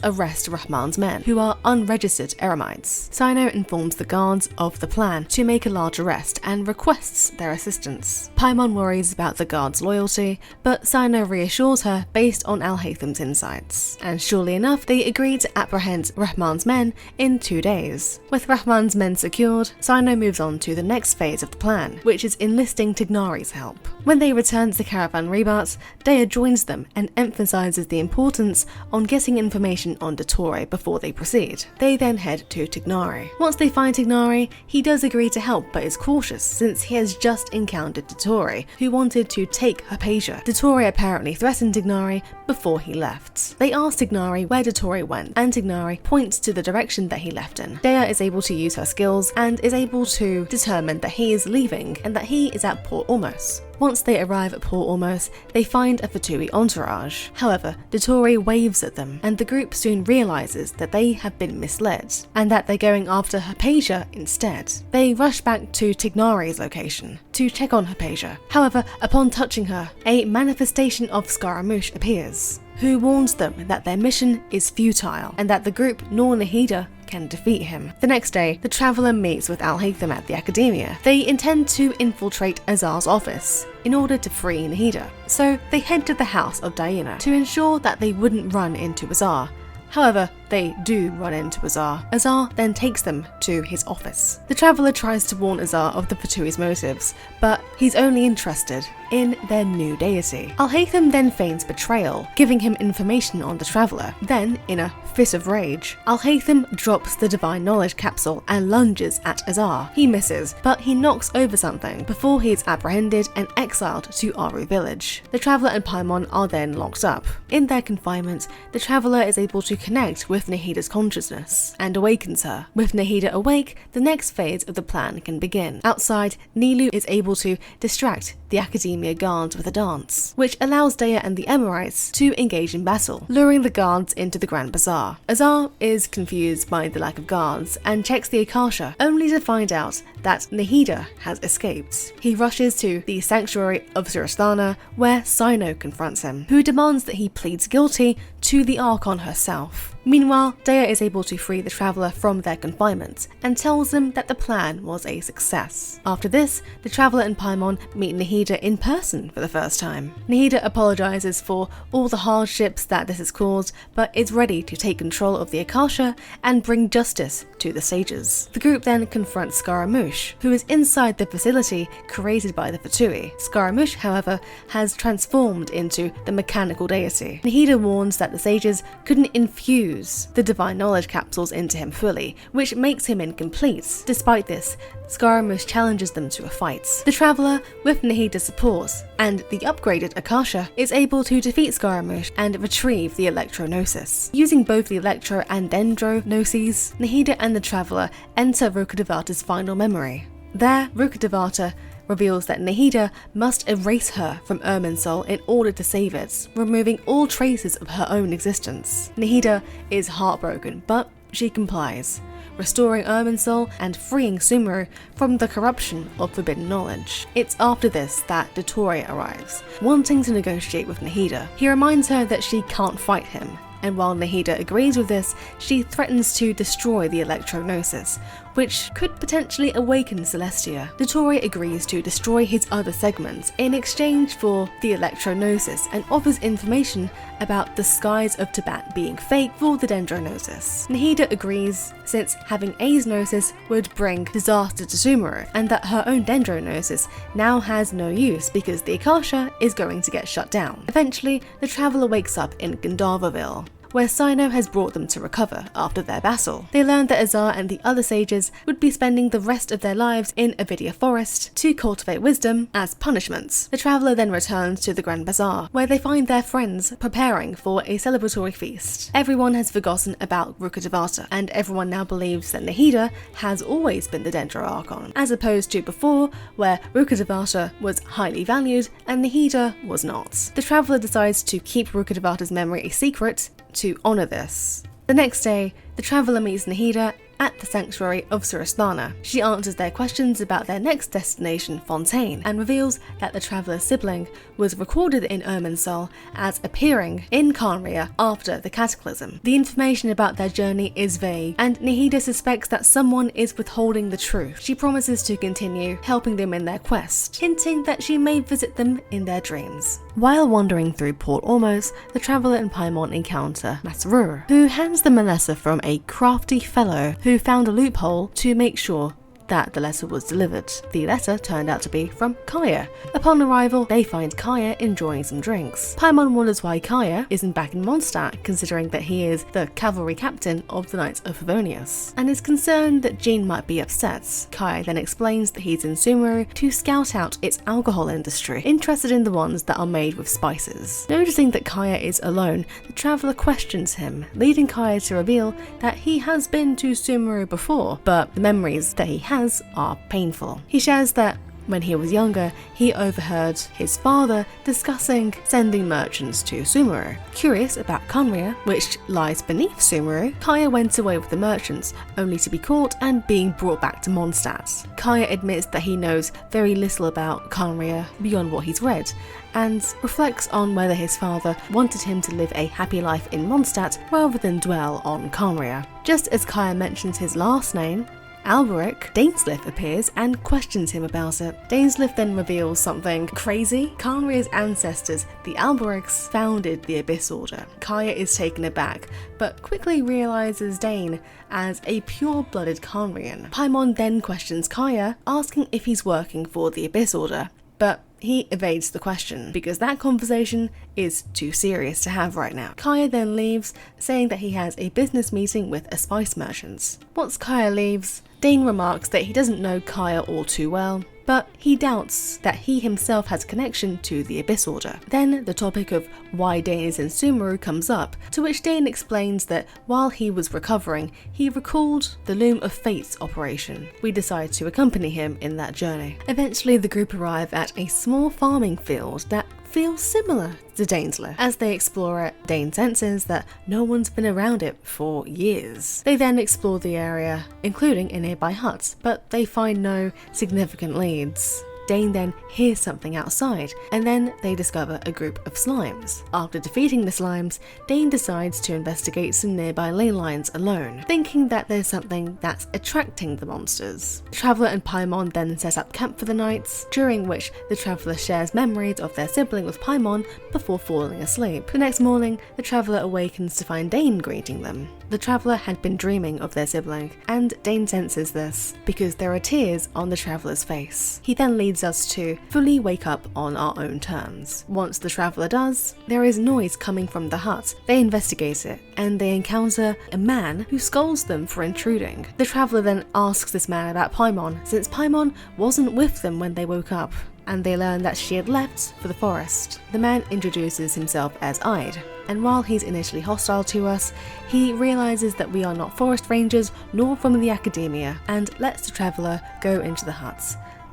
arrest Rahman's men, who are unregistered Eremites. Cyno informs the guards of the plan to make a large arrest and requests their assistance. Paimon worries about the guards' loyalty, but Cyno reassures her based on Alhaitham's insights. And surely enough, they agree to apprehend Rahman's men in 2 days. With Rahman's men secured, Cyno moves on to the next phase of the plan, which is enlisting Tignari's help. When they return to the Caravan Rebats, Daya joins them and emphasizes the importance on getting information on Dottore before they proceed. They then head to Tignari. Once they find Tignari, he does agree to help but is cautious since he has just encountered Dottore, who wanted to take Hypatia. Dottore apparently threatened Tignari before he left. They ask Tignari where Dottore went, and Tignari points to the direction that he left in. Daya is able to use her skills and is able to determine that he is leaving and that he is at Port Ormos. Once they arrive at Port Ormos, they find a Fatui entourage. However, Dottore waves at them, and the group soon realizes that they have been misled, and that they're going after Hypatia instead. They rush back to Tignari's location to check on Hypatia. However, upon touching her, a manifestation of Scaramouche appears, who warns them that their mission is futile, and that the group nor Nahida can defeat him. The next day, the Traveler meets with Alhaitham at the Academia. They intend to infiltrate Azar's office in order to free Nahida, so they head to the house of Diana to ensure that they wouldn't run into Azar. However, they do run into Azar. Azar then takes them to his office. The Traveler tries to warn Azar of the Fatui's motives, but he's only interested in their new deity. Alhaitham then feigns betrayal, giving him information on the Traveler. Then, in a fit of rage, Alhaitham drops the Divine Knowledge capsule and lunges at Azar. He misses, but he knocks over something before he is apprehended and exiled to Aru village. The Traveler and Paimon are then locked up. In their confinement, the Traveler is able to connect with Nahida's consciousness and awakens her. With Nahida awake, the next phase of the plan can begin. Outside, Nilou is able to distract the Academia guards with a dance, which allows Daya and the Emirites to engage in battle, luring the guards into the Grand Bazaar. Azar is confused by the lack of guards and checks the Akasha, only to find out that Nahida has escaped. He rushes to the sanctuary of Surasthana, where Cyno confronts him, who demands that he pleads guilty to the Archon herself. Meanwhile, Dea is able to free the traveller from their confinement and tells them that the plan was a success. After this, the traveller and Paimon meet Nahida in person for the first time. Nahida apologises for all the hardships that this has caused, but is ready to take control of the Akasha and bring justice to the sages. The group then confronts Scaramouche, who is inside the facility created by the Fatui. Scaramouche, however, has transformed into the mechanical deity. Nahida warns that the sages couldn't infuse the divine knowledge capsules into him fully, which makes him incomplete. Despite this, Scaramouche challenges them to a fight. The traveller, with Nahida's support and the upgraded Akasha, is able to defeat Scaramouche and retrieve the Electro-Gnosis. Using both the Electro and Dendro-Gnoses, Nahida and the traveller enter Rukkhadevata's final memory. There, Rukkhadevata reveals that Nahida must erase her from Irminsul in order to save it, removing all traces of her own existence. Nahida is heartbroken, but she complies, restoring Irminsul and freeing Sumeru from the corruption of forbidden knowledge. It's after this that Dottore arrives, wanting to negotiate with Nahida. He reminds her that she can't fight him, and while Nahida agrees with this, she threatens to destroy the Electro-Gnosis, which could potentially awaken Celestia. Dottore agrees to destroy his other segments in exchange for the Electro-Gnosis and offers information about the skies of Tibet being fake for the Dendro-Gnosis. Nahida agrees, since having A's Gnosis would bring disaster to Sumeru, and that her own Dendro-Gnosis now has no use because the Akasha is going to get shut down. Eventually, the traveller wakes up in Gandharvaville, where Cyno has brought them to recover after their battle. They learn that Azar and the other sages would be spending the rest of their lives in Avidya Forest to cultivate wisdom as punishments. The traveller then returns to the Grand Bazaar, where they find their friends preparing for a celebratory feast. Everyone has forgotten about Rukkhadevata, and everyone now believes that Nahida has always been the Dendro Archon, as opposed to before, where Rukkhadevata was highly valued and Nahida was not. The traveller decides to keep Rukkhadevata's memory a secret to honour this. The next day, the traveller meets Nahida at the sanctuary of Surasthana. She answers their questions about their next destination, Fontaine, and reveals that the traveller's sibling was recorded in Irminsul as appearing in Khaenri'ah after the cataclysm. The information about their journey is vague, and Nahida suspects that someone is withholding the truth. She promises to continue helping them in their quest, hinting that she may visit them in their dreams. While wandering through Port Ormuz, the traveller and Paimon encounter Masaru, who hands them a letter from a crafty fellow who found a loophole to make sure that the letter was delivered. The letter turned out to be from Kaya. Upon arrival, they find Kaya enjoying some drinks. Paimon wonders why Kaya isn't back in Mondstadt, considering that he is the cavalry captain of the Knights of Favonius, and is concerned that Jean might be upset. Kaya then explains that he's in Sumeru to scout out its alcohol industry, interested in the ones that are made with spices. Noticing that Kaya is alone, the traveller questions him, leading Kaya to reveal that he has been to Sumeru before, but the memories that he has are painful. He shares that when he was younger, he overheard his father discussing sending merchants to Sumeru. Curious about Khaenri'ah, which lies beneath Sumeru, Kaya went away with the merchants, only to be caught and being brought back to Mondstadt. Kaya admits that he knows very little about Khaenri'ah beyond what he's read, and reflects on whether his father wanted him to live a happy life in Mondstadt rather than dwell on Khaenri'ah. Just as Kaya mentions his last name, Alberic, Dainsleif appears and questions him about it. Dainsleif then reveals something crazy. Khaenri'ah's ancestors, the Alberics, founded the Abyss Order. Kaya is taken aback, but quickly realizes Dain as a pure-blooded Khaenri'an. Paimon then questions Kaya, asking if he's working for the Abyss Order, but he evades the question because that conversation is too serious to have right now. Kaya then leaves, saying that he has a business meeting with a spice merchant. Once Kaya leaves, Dain remarks that he doesn't know Kaya all too well, but he doubts that he himself has connection to the Abyss Order. Then the topic of why Dain is in Sumeru comes up, to which Dain explains that while he was recovering, he recalled the Loom of Fate's operation. We decide to accompany him in that journey. Eventually the group arrive at a small farming field that feels similar to Dainsleif. As they explore it, Dain senses that no one's been around it for years. They then explore the area, including a nearby hut, but they find no significant leads. Dain then hears something outside, and then they discover a group of slimes. After defeating the slimes, Dain decides to investigate some nearby ley lines alone, thinking that there's something that's attracting the monsters. The Traveller and Paimon then set up camp for the night, during which the Traveller shares memories of their sibling with Paimon before falling asleep. The next morning, the Traveller awakens to find Dain greeting them. The Traveller had been dreaming of their sibling, and Dain senses this because there are tears on the Traveller's face. He then leads us to fully wake up on our own terms. Once the Traveller does, there is noise coming from the hut. They investigate it, and they encounter a man who scolds them for intruding. The Traveller then asks this man about Paimon, since Paimon wasn't with them when they woke up, and they learn that she had left for the forest. The man introduces himself as Ide, and while he's initially hostile to us, he realizes that we are not forest rangers nor from the academia, and lets the Traveller go into the hut.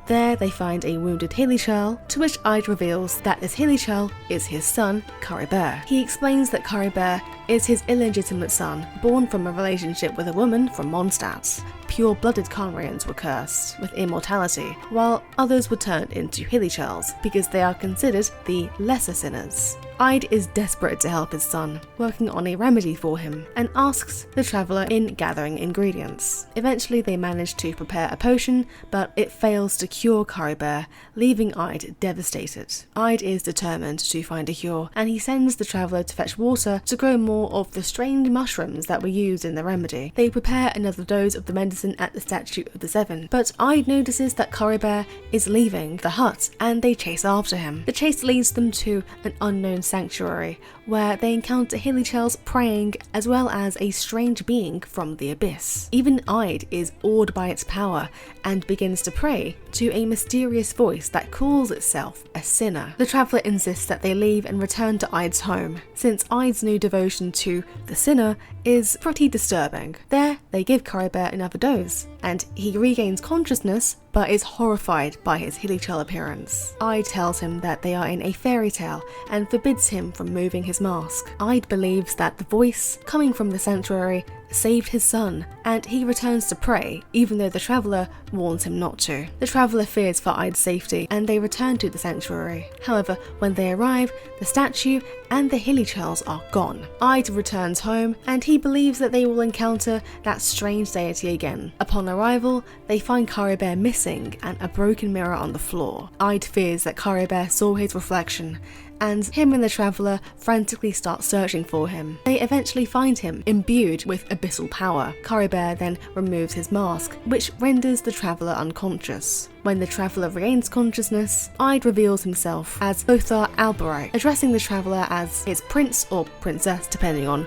There they find a wounded Hilichurl, to which Ide reveals that this Hilichurl is his son, Caribert. He explains that Caribert is his illegitimate son, born from a relationship with a woman from Mondstadt. Pure-blooded Conrians were cursed with immortality, while others were turned into Hilichurls because they are considered the lesser sinners. Ide is desperate to help his son, working on a remedy for him, and asks the Traveller in gathering ingredients. Eventually they manage to prepare a potion, but it fails to cure Caribert, leaving Ide devastated. Ide is determined to find a cure, and he sends the Traveller to fetch water to grow more of the strange mushrooms that were used in the remedy. They prepare another dose of the medicine at the Statue of the Seven, but Ide notices that Caribert is leaving the hut, and they chase after him. The chase leads them to an unknown sanctuary, where they encounter Hilichurls praying, as well as a strange being from the abyss. Even Ide is awed by its power, and begins to pray to a mysterious voice that calls itself a sinner. The Traveller insists that they leave and return to Ide's home, since Ide's new devotion to the sinner is pretty disturbing. There, they give Caribert another dose, and he regains consciousness, but is horrified by his Hilichurl appearance. Ide tells him that they are in a fairy tale and forbids him from moving his mask. Ide believes that the voice coming from the sanctuary saved his son, and he returns to pray, even though the Traveller warns him not to. The Traveller fears for Ide's safety, and they return to the sanctuary. However, when they arrive, the statue and the Hilichurls are gone. Ide returns home, and he believes that they will encounter that strange deity again. Upon arrival, they find Caribert missing and a broken mirror on the floor. Ide fears that Caribert saw his reflection, and him and the Traveller frantically start searching for him. They eventually find him imbued with abyssal power. Caribert then removes his mask, which renders the Traveller unconscious. When the Traveller regains consciousness, Ide reveals himself as Lothar Alberite, addressing the Traveller as his prince or princess, depending on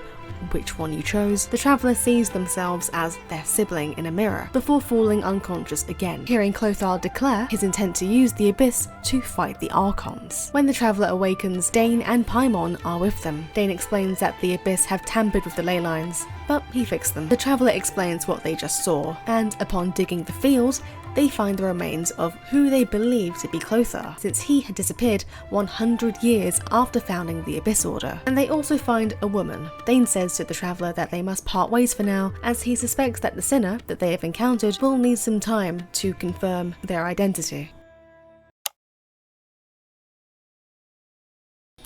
which one you chose. The Traveller sees themselves as their sibling in a mirror, before falling unconscious again, hearing Clothar declare his intent to use the Abyss to fight the Archons. When the Traveller awakens, Dain and Paimon are with them. Dain explains that the Abyss have tampered with the ley lines, but he fixed them. The Traveller explains what they just saw, and upon digging the field, they find the remains of who they believe to be Clothar, since he had disappeared 100 years after founding the Abyss Order. And they also find a woman. Dain says to the Traveller that they must part ways for now, as he suspects that the sinner that they have encountered will need some time to confirm their identity.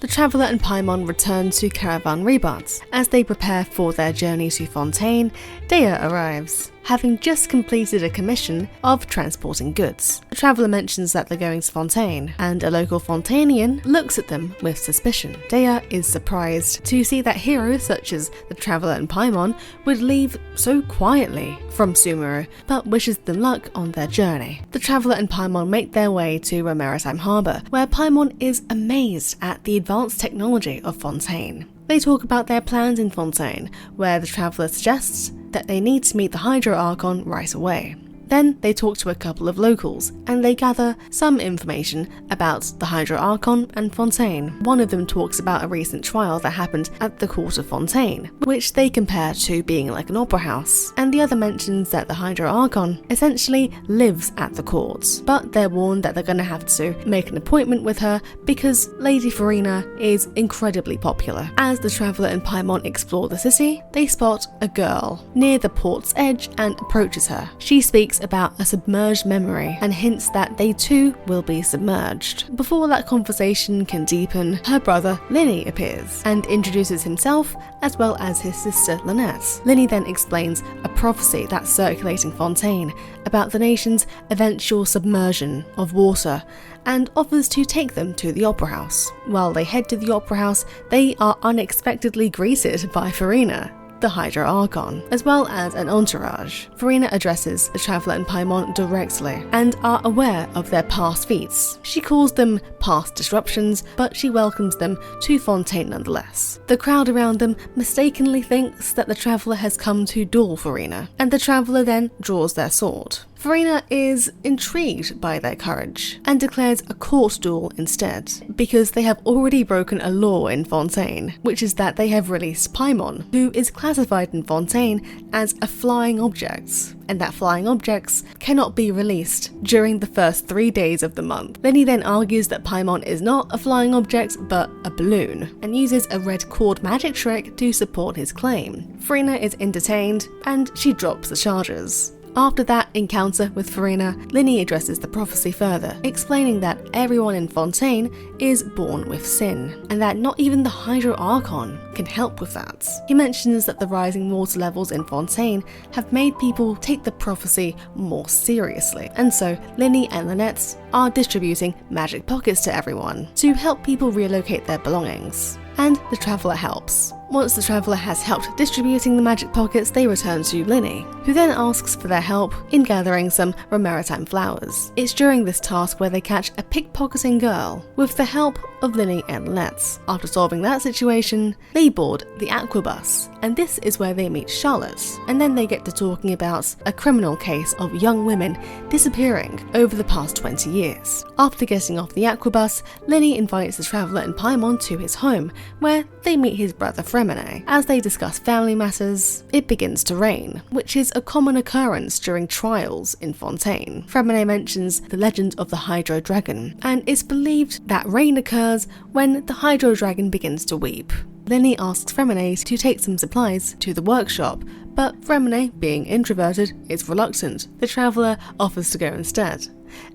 The Traveller and Paimon return to Caravan Rebat. As they prepare for their journey to Fontaine, Dea arrives, having just completed a commission of transporting goods. The Traveller mentions that they're going to Fontaine, and a local Fontainian looks at them with suspicion. Dea is surprised to see that heroes such as the Traveller and Paimon would leave so quietly from Sumeru, but wishes them luck on their journey. The Traveller and Paimon make their way to a maritime harbour, where Paimon is amazed at the advanced technology of Fontaine. They talk about their plans in Fontaine, where the Traveller suggests that they need to meet the Hydro Archon right away. Then they talk to a couple of locals, and they gather some information about the Hydro Archon and Fontaine. One of them talks about a recent trial that happened at the court of Fontaine, which they compare to being like an opera house, and the other mentions that the Hydro Archon essentially lives at the court, but they're warned that they're going to have to make an appointment with her because Lady Farina is incredibly popular. As the Traveller and Paimon explore the city, they spot a girl near the port's edge and approaches her. She speaks about a submerged memory and hints that they too will be submerged. Before that conversation can deepen, her brother Linny appears and introduces himself as well as his sister Lynette. Linny then explains a prophecy that's circulating Fontaine about the nation's eventual submersion of water and offers to take them to the opera house. While they head to the opera house, they are unexpectedly greeted by Farina, the Hydro Archon, as well as an entourage. Farina addresses the Traveller and Paimon directly and are aware of their past feats. She calls them past disruptions, but she welcomes them to Fontaine nonetheless. The crowd around them mistakenly thinks that the Traveller has come to duel Farina, and the Traveller then draws their sword. Farina is intrigued by their courage and declares a court duel instead, because they have already broken a law in Fontaine, which is that they have released Paimon, who is classified in Fontaine as a flying object, and that flying objects cannot be released during the first 3 days of the month. Then he then argues that Paimon is not a flying object but a balloon, and uses a red cord magic trick to support his claim. Farina is entertained, and she drops the charges. After that encounter with Farina, Linny addresses the prophecy further, explaining that everyone in Fontaine is born with sin, and that not even the Hydro Archon can help with that. He mentions that the rising water levels in Fontaine have made people take the prophecy more seriously, and so Linny and Lynette are distributing magic pockets to everyone to help people relocate their belongings. And the Traveller helps. Once the Traveller has helped distributing the magic pockets, they return to Linny, who then asks for their help in gathering some Romaritime flowers. It's during this task where they catch a pickpocketing girl, with the help of Linny and Lynette. After solving that situation, they board the Aquabus, and this is where they meet Charlotte, and then they get to talking about a criminal case of young women disappearing over the past 20 years. After getting off the Aquabus, Linny invites the Traveller and Paimon to his home, where they meet his brother Fremine. As they discuss family matters, it begins to rain, which is a common occurrence during trials in Fontaine. Fremine mentions the legend of the Hydro Dragon, and it's believed that rain occurs when the Hydro Dragon begins to weep. Linny asks Fremine to take some supplies to the workshop, but Fremine, being introverted, is reluctant. The Traveller offers to go instead.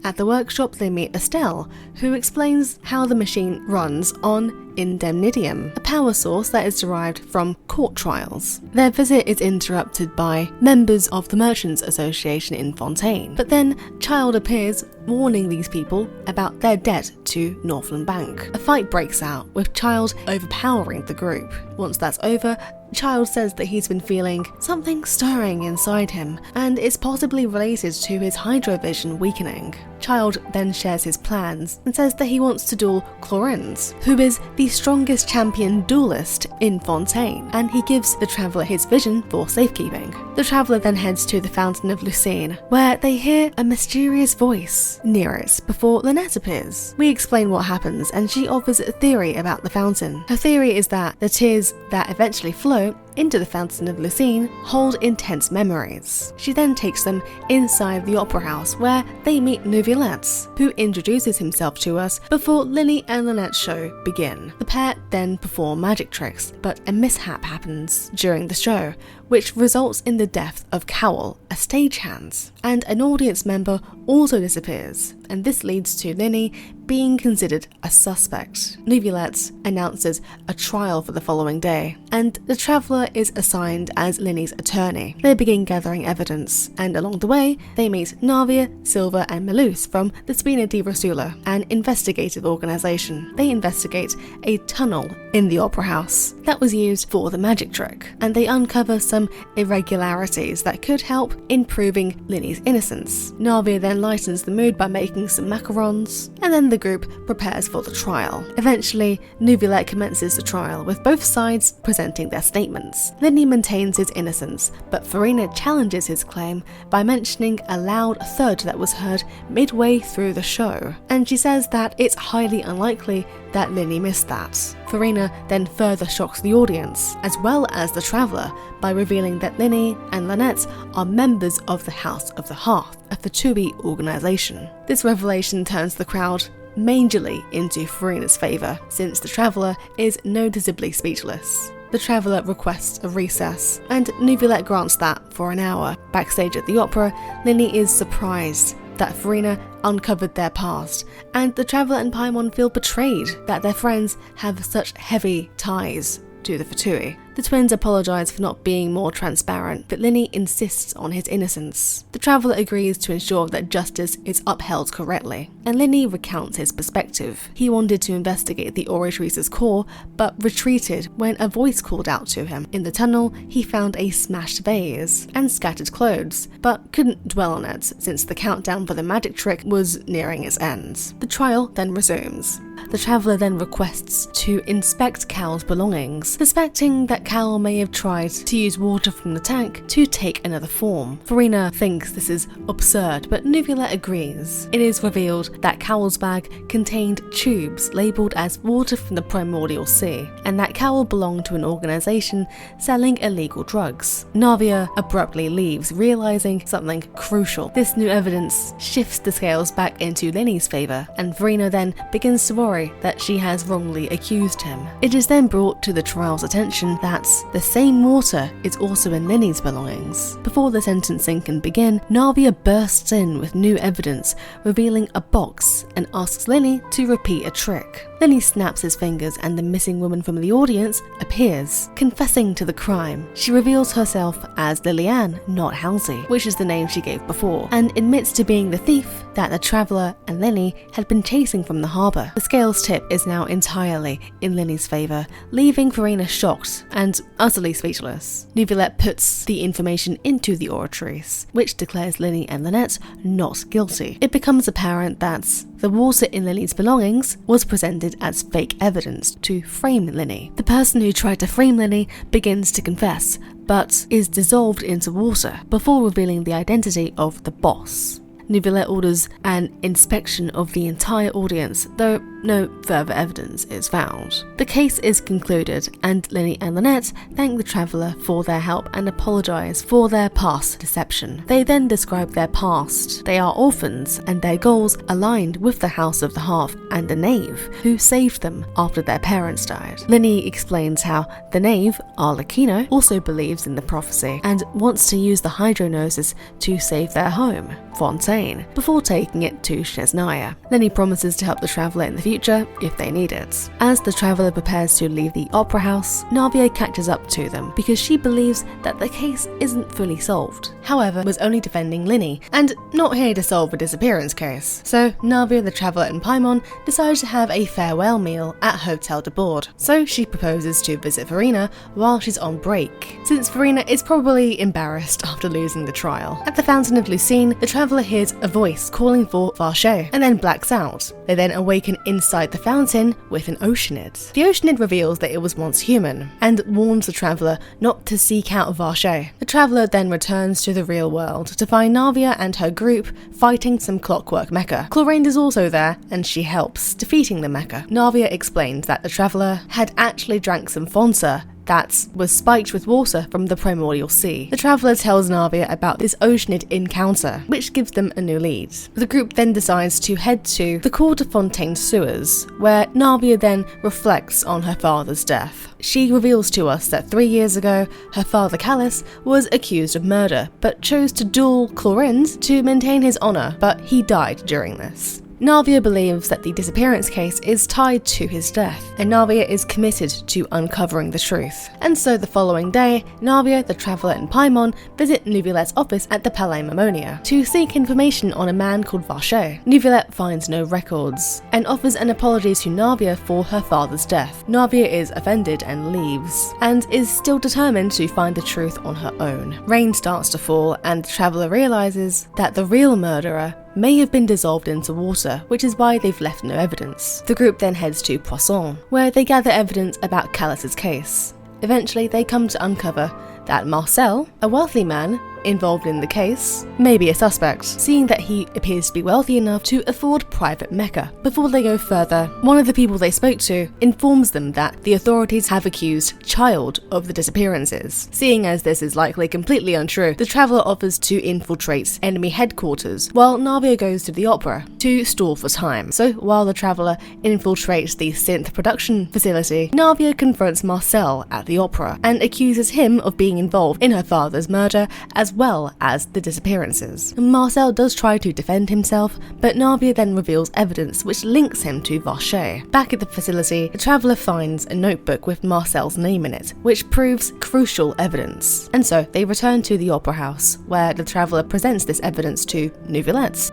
At the workshop, they meet Estelle, who explains how the machine runs on indemnitium, a power source that is derived from court trials. Their visit is interrupted by members of the Merchants Association in Fontaine, but then Child appears, warning these people about their debt to Northland Bank. A fight breaks out, with Child overpowering the group. Once that's over, Child says that he's been feeling something stirring inside him, and it's possibly related to his hydrovision weakening. Child then shares his plans and says that he wants to duel Clorenz, who is the strongest champion duelist in Fontaine, and he gives the Traveller his vision for safekeeping. The Traveller then heads to the Fountain of Lucine, where they hear a mysterious voice near it before Lynette appears. We explain what happens, and she offers a theory about the fountain. Her theory is that the tears that eventually flow into the Fountain of Lucine hold intense memories. She then takes them inside the opera house, where they meet Neuvillette, who introduces himself to us before Linny and Lynette's show begin. The pair then perform magic tricks, but a mishap happens during the show, which results in the death of Cowell, a stagehand, and an audience member also disappears, and this leads to Linny being considered a suspect. Neuvillette announces a trial for the following day, and the Traveller is assigned as Linny's attorney. They begin gathering evidence, and along the way, they meet Navia, Silva, and Melus from the Spina di Rosula, an investigative organisation. They investigate a tunnel in the opera house that was used for the magic trick, and they uncover some irregularities that could help in proving Linny's innocence. Navia then lightens the mood by making some macarons, and then the group prepares for the trial. Eventually, Neuvillette commences the trial, with both sides presenting their statements. innocence. Lyney maintains his innocence, but Furina challenges his claim by mentioning a loud thud that was heard midway through the show, and she says that it's highly unlikely that Lyney missed that. Furina then further shocks the audience, as well as the traveller, by revealing that Lyney and Lynette are members of the House of the Hearth, a Fatui organisation. This revelation turns the crowd majorly into Furina's favour, since the traveller is noticeably speechless. The traveller requests a recess, and Neuvillette grants that for an hour. Backstage at the opera, Lyney is surprised that Furina uncovered their past, and the traveller and Paimon feel betrayed that their friends have such heavy ties to the Fatui. The twins apologise for not being more transparent, but Lyney insists on his innocence. The traveller agrees to ensure that justice is upheld correctly, and Lyney recounts his perspective. He wanted to investigate the Oratrice's core, but retreated when a voice called out to him. In the tunnel, he found a smashed vase and scattered clothes, but couldn't dwell on it since the countdown for the magic trick was nearing its end. The trial then resumes. The traveller then requests to inspect Cal's belongings, suspecting that Cal may have tried to use water from the tank to take another form. Furina thinks this is absurd, but Neuvillette agrees. It is revealed that Cal's bag contained tubes labelled as water from the primordial sea, and that Cal belonged to an organisation selling illegal drugs. Navia abruptly leaves, realising something crucial. This new evidence shifts the scales back into Lyney's favour, and Furina then begins to worry that she has wrongly accused him. It is then brought to the trial's attention that the same water is also in Lyney's belongings. Before the sentencing can begin, Navia bursts in with new evidence, revealing a box, and asks Lyney to repeat a trick. Lyney snaps his fingers and the missing woman from the audience appears, confessing to the crime. She reveals herself as Liliane, not Halsey, which is the name she gave before, and admits to being the thief that the traveller and Lyney had been chasing from the harbour. The scales tip is now entirely in Lyney's favour, leaving Furina shocked and utterly speechless. Neuvillette puts the information into the Oratrice, which declares Lyney and Lynette not guilty. It becomes apparent that the water in Lyney's belongings was presented as fake evidence to frame Lyney. The person who tried to frame Lyney begins to confess, but is dissolved into water before revealing the identity of the boss. Neuvillette orders an inspection of the entire audience, though no further evidence is found. The case is concluded, and Lyney and Lynette thank the traveller for their help and apologise for their past deception. They then describe their past. They are orphans, and their goals aligned with the House of the Hearth and the Knave, who saved them after their parents died. Lyney explains how the Knave, Arlecchino, also believes in the prophecy and wants to use the Hydronosis to save their home, Fontaine, before taking it to Chesnaya. Lyney promises to help the traveller in the future if they need it. As the traveller prepares to leave the opera house, Navia catches up to them because she believes that the case isn't fully solved. However, was only defending Lyney and not here to solve a disappearance case. So Navia, the traveller, and Paimon decide to have a farewell meal at Hotel de Bord. So she proposes to visit Furina while she's on break, since Furina is probably embarrassed after losing the trial. At the Fountain of Lucine, the traveller hears a voice calling for Varchet and then blacks out. They then awaken inside the fountain with an Oceanid. The Oceanid reveals that it was once human and warns the traveller not to seek out Varchet. The traveller then returns to the real world to find Navia and her group fighting some clockwork mecha. Chlorinde is also there and she helps defeating the mecha. Navia explains that the traveller had actually drank some Fonsa that was spiked with water from the primordial sea. The traveller tells Navia about this Oceanid encounter, which gives them a new lead. The group then decides to head to the Cour de Fontaine sewers, where Navia then reflects on her father's death. She reveals to us that 3 years ago, her father Callus was accused of murder, but chose to duel Chlorinde to maintain his honour, but he died during this. Navia believes that the disappearance case is tied to his death, and Navia is committed to uncovering the truth. And so the following day, Navia, the traveller, and Paimon visit Neuvillette's office at the Palais Mammonia to seek information on a man called Varchet. Neuvillette finds no records, and offers an apology to Navia for her father's death. Navia is offended and leaves, and is still determined to find the truth on her own. Rain starts to fall, and the traveller realises that the real murderer may have been dissolved into water, which is why they've left no evidence. The group then heads to Poisson, where they gather evidence about Callus's case. Eventually, they come to uncover that Marcel, a wealthy man involved in the case, may be a suspect, seeing that he appears to be wealthy enough to afford private mecha. Before they go further, one of the people they spoke to informs them that the authorities have accused Child of the disappearances. Seeing as this is likely completely untrue, the traveller offers to infiltrate enemy headquarters, while Navia goes to the opera to stall for time. So while the traveller infiltrates the synth production facility, Navia confronts Marcel at the opera and accuses him of being involved in her father's murder as well as the disappearances. Marcel does try to defend himself, but Navia then reveals evidence which links him to Vache. Back at the facility, the traveller finds a notebook with Marcel's name in it, which proves crucial evidence. And so they return to the opera house, where the traveller presents this evidence to Neuvillette,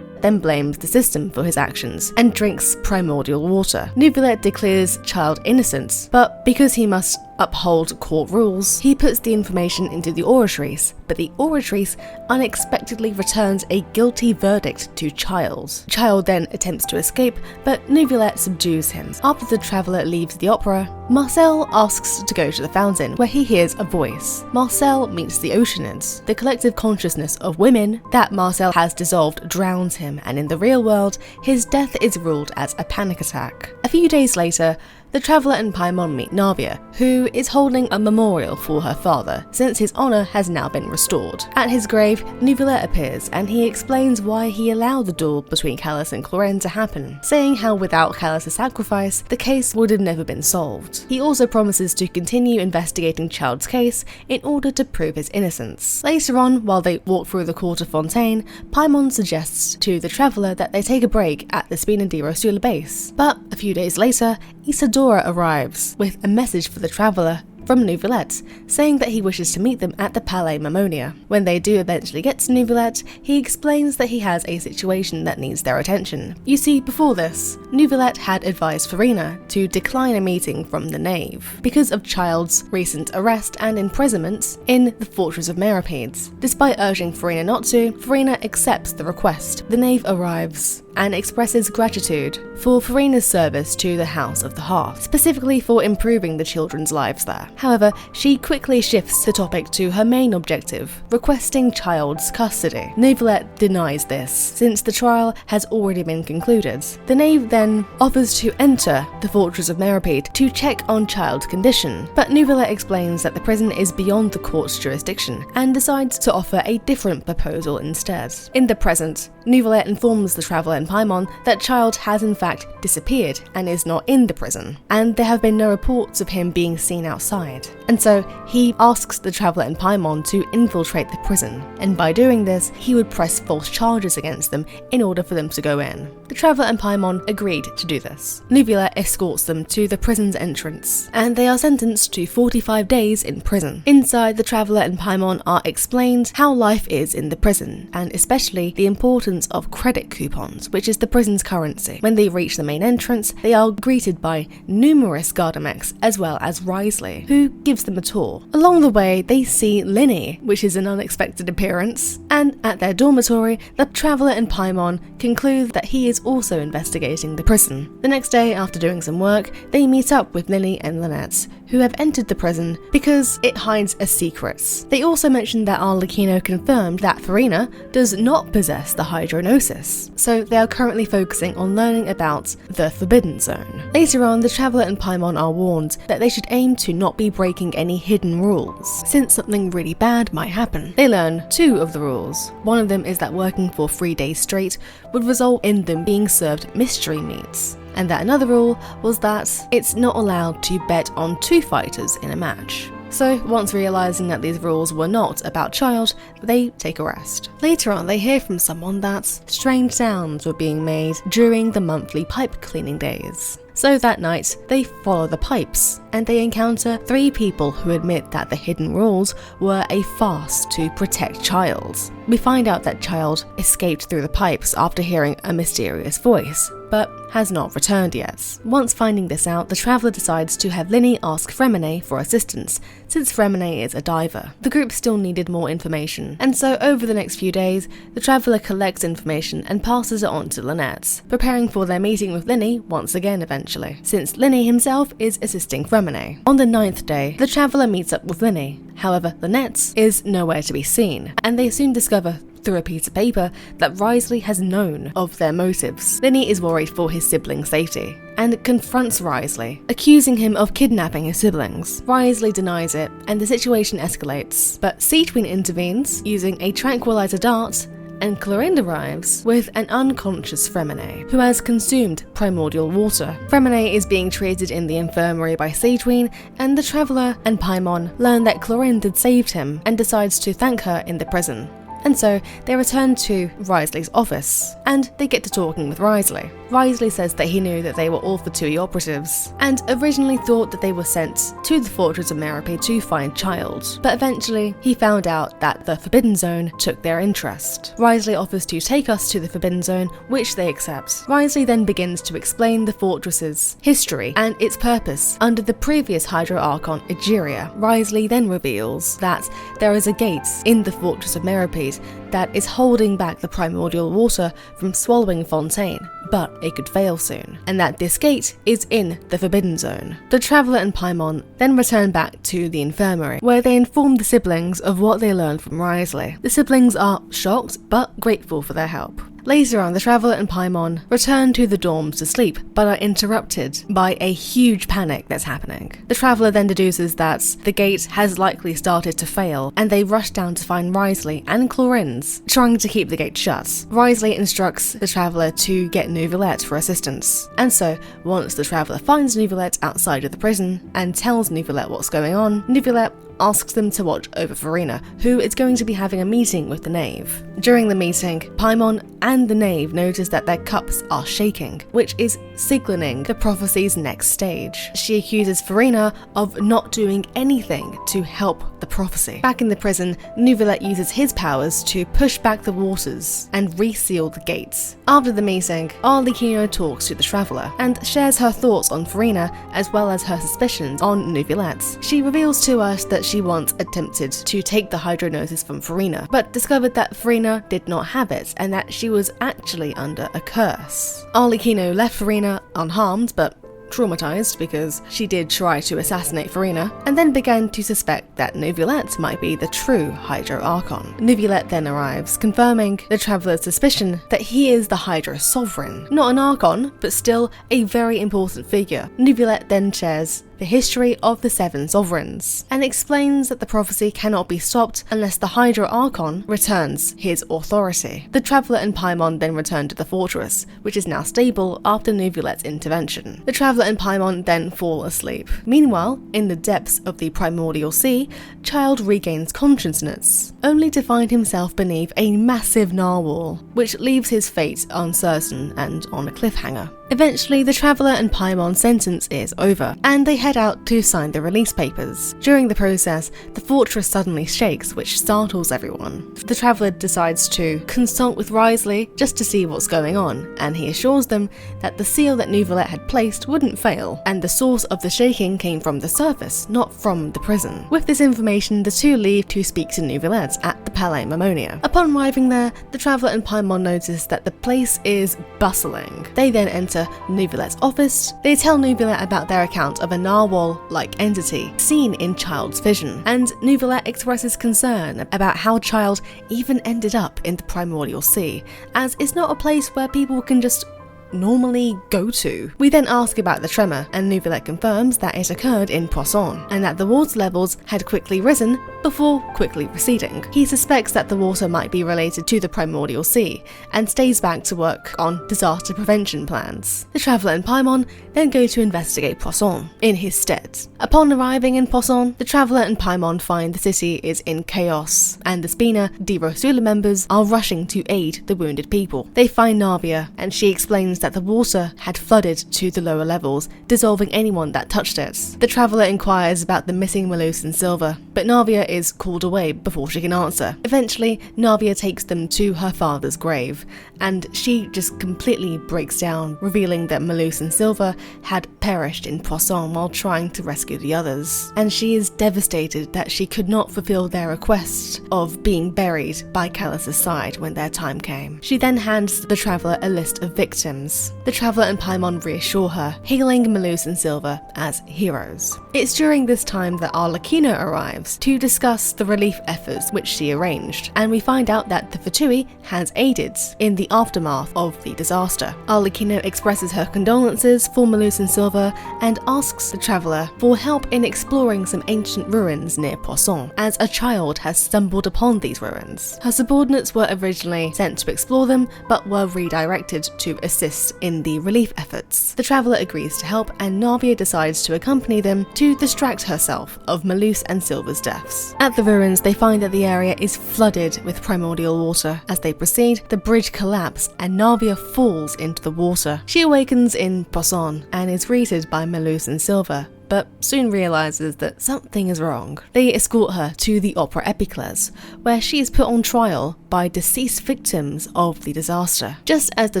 then blames the system for his actions and drinks primordial water. Neuvillette declares Child innocent, but because he must uphold court rules, he puts the information into the oratrice, but the oratrice unexpectedly returns a guilty verdict to Child. Child then attempts to escape, but Neuvillette subdues him. After the traveller leaves the opera, Marcel asks to go to the fountain, where he hears a voice. Marcel meets the Oceanids. The collective consciousness of women that Marcel has dissolved drowns him, and in the real world, his death is ruled as a panic attack. A few days later, the traveller and Paimon meet Navia, who is holding a memorial for her father, since his honour has now been restored. At his grave, Neuvillette appears, and he explains why he allowed the duel between Callas and Clorenne to happen, saying how without Callas' sacrifice, the case would have never been solved. He also promises to continue investigating Child's case in order to prove his innocence. Later on, while they walk through the court of Fontaine, Paimon suggests to the traveller that they take a break at the Spinadero sur la base. But a few days later, Isadora arrives with a message for the traveller from Neuvillette, saying that he wishes to meet them at the Palais Mammonia. When they do eventually get to Neuvillette, he explains that he has a situation that needs their attention. You see, before this, Neuvillette had advised Farina to decline a meeting from the Knave because of Child's recent arrest and imprisonment in the Fortress of Meripedes. Despite urging Farina not to, Farina accepts the request. The Knave arrives and expresses gratitude for Farina's service to the House of the Hearth, specifically for improving the children's lives there. However, she quickly shifts the topic to her main objective, requesting Child's custody. Neuvillette denies this, since the trial has already been concluded. The Knave then offers to enter the Fortress of Meripede to check on Child's condition, but Neuvillette explains that the prison is beyond the court's jurisdiction, and decides to offer a different proposal instead. In the present, Neuvillette informs the traveller and Paimon that Child has in fact disappeared and is not in the prison, and there have been no reports of him being seen outside. And so he asks the traveller and Paimon to infiltrate the prison, and by doing this, he would press false charges against them in order for them to go in. The traveller and Paimon agreed to do this. Neuvillette escorts them to the prison's entrance, and they are sentenced to 45 days in prison. Inside, the traveller and Paimon are explained how life is in the prison, and especially the importance of credit coupons, which is the prison's currency. When they reach the main entrance, they are greeted by numerous Gardamex as well as Risley, who gives them a tour. Along the way, they see Linny, which is an unexpected appearance, and at their dormitory, the traveller and Paimon conclude that he is also investigating the prison. The next day, after doing some work, they meet up with Linny and Lynette, who have entered the prison because it hides a secret. They also mention that Arlecchino confirmed that Farina does not possess the Hydronosis, so they are currently focusing on learning about the Forbidden Zone. Later on, the traveller and Paimon are warned that they should aim to not be breaking any hidden rules, since something really bad might happen. They learn 2 of the rules. One of them is that working for 3 days straight would result in them being served mystery meats, and that another rule was that it's not allowed to bet on 2 fighters in a match. So, once realising that these rules were not about Child, they take a rest. Later on, they hear from someone that strange sounds were being made during the monthly pipe cleaning days. So that night, they follow the pipes, and they encounter 3 people who admit that the hidden rules were a farce to protect Child. We find out that Child escaped through the pipes after hearing a mysterious voice, but has not returned yet. Once finding this out, the traveller decides to have Linny ask Fremine for assistance, since Fremine is a diver. The group still needed more information, and so over the next few days, the traveller collects information and passes it on to Lynette, preparing for their meeting with Linny once again eventually. eventually, since Liyue himself is assisting Freminet. On the 9th day, the traveller meets up with Liyue. However, Lynette is nowhere to be seen, and they soon discover through a piece of paper that Wriothesley has known of their motives. Liyue is worried for his siblings' safety and confronts Wriothesley, accusing him of kidnapping his siblings. Wriothesley denies it, and the situation escalates, but Seatween intervenes using a tranquilizer dart, and Clorinde arrives with an unconscious Freminet, who has consumed primordial water. Freminet is being treated in the infirmary by Seatween, and the Traveller and Paimon learn that Clorinde had saved him and decides to thank her in the prison. And so they return to Wriothesley's office, and they get to talking with Wriothesley. Wriothesley says that he knew that they were all Fatui operatives, and originally thought that they were sent to the fortress of Merope to find Child, but eventually he found out that the Forbidden Zone took their interest. Wriothesley offers to take us to the Forbidden Zone, which they accept. Wriothesley then begins to explain the fortress's history and its purpose under the previous Hydro Archon Egeria. Wriothesley then reveals that there is a gate in the fortress of Merope that is holding back the primordial water from swallowing Fontaine, but it could fail soon, and that this gate is in the Forbidden Zone. The Traveller and Paimon then return back to the infirmary, where they inform the siblings of what they learned from Wriothesley. The siblings are shocked, but grateful for their help. Later on, the Traveller and Paimon return to the dorms to sleep, but are interrupted by a huge panic that's happening. The Traveller then deduces that the gate has likely started to fail, and they rush down to find Wriothesley and Clorinde trying to keep the gate shut. Wriothesley instructs the Traveller to get Neuvillette for assistance, and so once the Traveller finds Neuvillette outside of the prison and tells Neuvillette what's going on, Neuvillette asks them to watch over Furina, who is going to be having a meeting with the Knave. During the meeting, Paimon and the Knave notice that their cups are shaking, which is signaling the prophecy's next stage. She accuses Furina of not doing anything to help the prophecy. Back in the prison, Neuvillette uses his powers to push back the waters and reseal the gates. After the meeting, Arlecchino talks to the Traveller and shares her thoughts on Furina as well as her suspicions on Neuvillette. She reveals to us that she once attempted to take the hydronosis from Furina, but discovered that Furina did not have it and that she was actually under a curse. Arlecchino left Furina unharmed, but traumatized because she did try to assassinate Furina, and then began to suspect that Neuvillette might be the true Hydro Archon. Neuvillette then arrives, confirming the Traveller's suspicion that he is the Hydro Sovereign. Not an Archon, but still a very important figure. Neuvillette then shares the history of the Seven Sovereigns, and explains that the prophecy cannot be stopped unless the Hydro Archon returns his authority. The Traveller and Paimon then return to the fortress, which is now stable after Neuvillette's intervention. The Traveller and Paimon then fall asleep. Meanwhile, in the depths of the primordial sea, Child regains consciousness, only to find himself beneath a massive narwhal, which leaves his fate uncertain and on a cliffhanger. Eventually, the Traveller and Paimon's sentence is over, and they head out to sign the release papers. During the process, the fortress suddenly shakes, which startles everyone. The Traveller decides to consult with Wriothesley just to see what's going on, and he assures them that the seal that Neuvillette had placed wouldn't fail, and the source of the shaking came from the surface, not from the prison. With this information, the two leave to speak to Neuvillette at the Palais Mammonia. Upon arriving there, the Traveller and Paimon notice that the place is bustling. They then enter Neuvillette's office. They tell Neuvillette about their account of a narwhal-like entity seen in Child's vision, and Neuvillette expresses concern about how Child even ended up in the primordial sea, as it's not a place where people can just normally go to. We then ask about the tremor, and Neuvillette confirms that it occurred in Poisson, and that the water levels had quickly risen before quickly receding. He suspects that the water might be related to the primordial sea, and stays back to work on disaster prevention plans. The Traveller and Paimon then go to investigate Poisson in his stead. Upon arriving in Poisson, the Traveller and Paimon find the city is in chaos, and the Spina di Rosula members are rushing to aid the wounded people. They find Navia, and she explains that the water had flooded to the lower levels, dissolving anyone that touched it. The Traveller inquires about the missing Malus and Silver, but Navia is called away before she can answer. Eventually, Navia takes them to her father's grave, and she just completely breaks down, revealing that Malus and Silver had perished in Poisson while trying to rescue the others. And she is devastated that she could not fulfill their request of being buried by Callus's side when their time came. She then hands the Traveller a list of victims ruins. The Traveller and Paimon reassure her, hailing Malus and Silver as heroes. It's during this time that Arlecchino arrives to discuss the relief efforts which she arranged, and we find out that the Fatui has aided in the aftermath of the disaster. Arlecchino expresses her condolences for Malus and Silver and asks the Traveller for help in exploring some ancient ruins near Poisson, as a child has stumbled upon these ruins. Her subordinates were originally sent to explore them, but were redirected to assist in the relief efforts. The Traveller agrees to help, and Navia decides to accompany them to distract herself of Malus and Silver's deaths. At the ruins, they find that the area is flooded with primordial water. As they proceed, the bridge collapses and Navia falls into the water. She awakens in Poisson and is greeted by Malus and Silver, but soon realizes that something is wrong. They escort her to the Opera Epiclese, where she is put on trial by deceased victims of the disaster. Just as the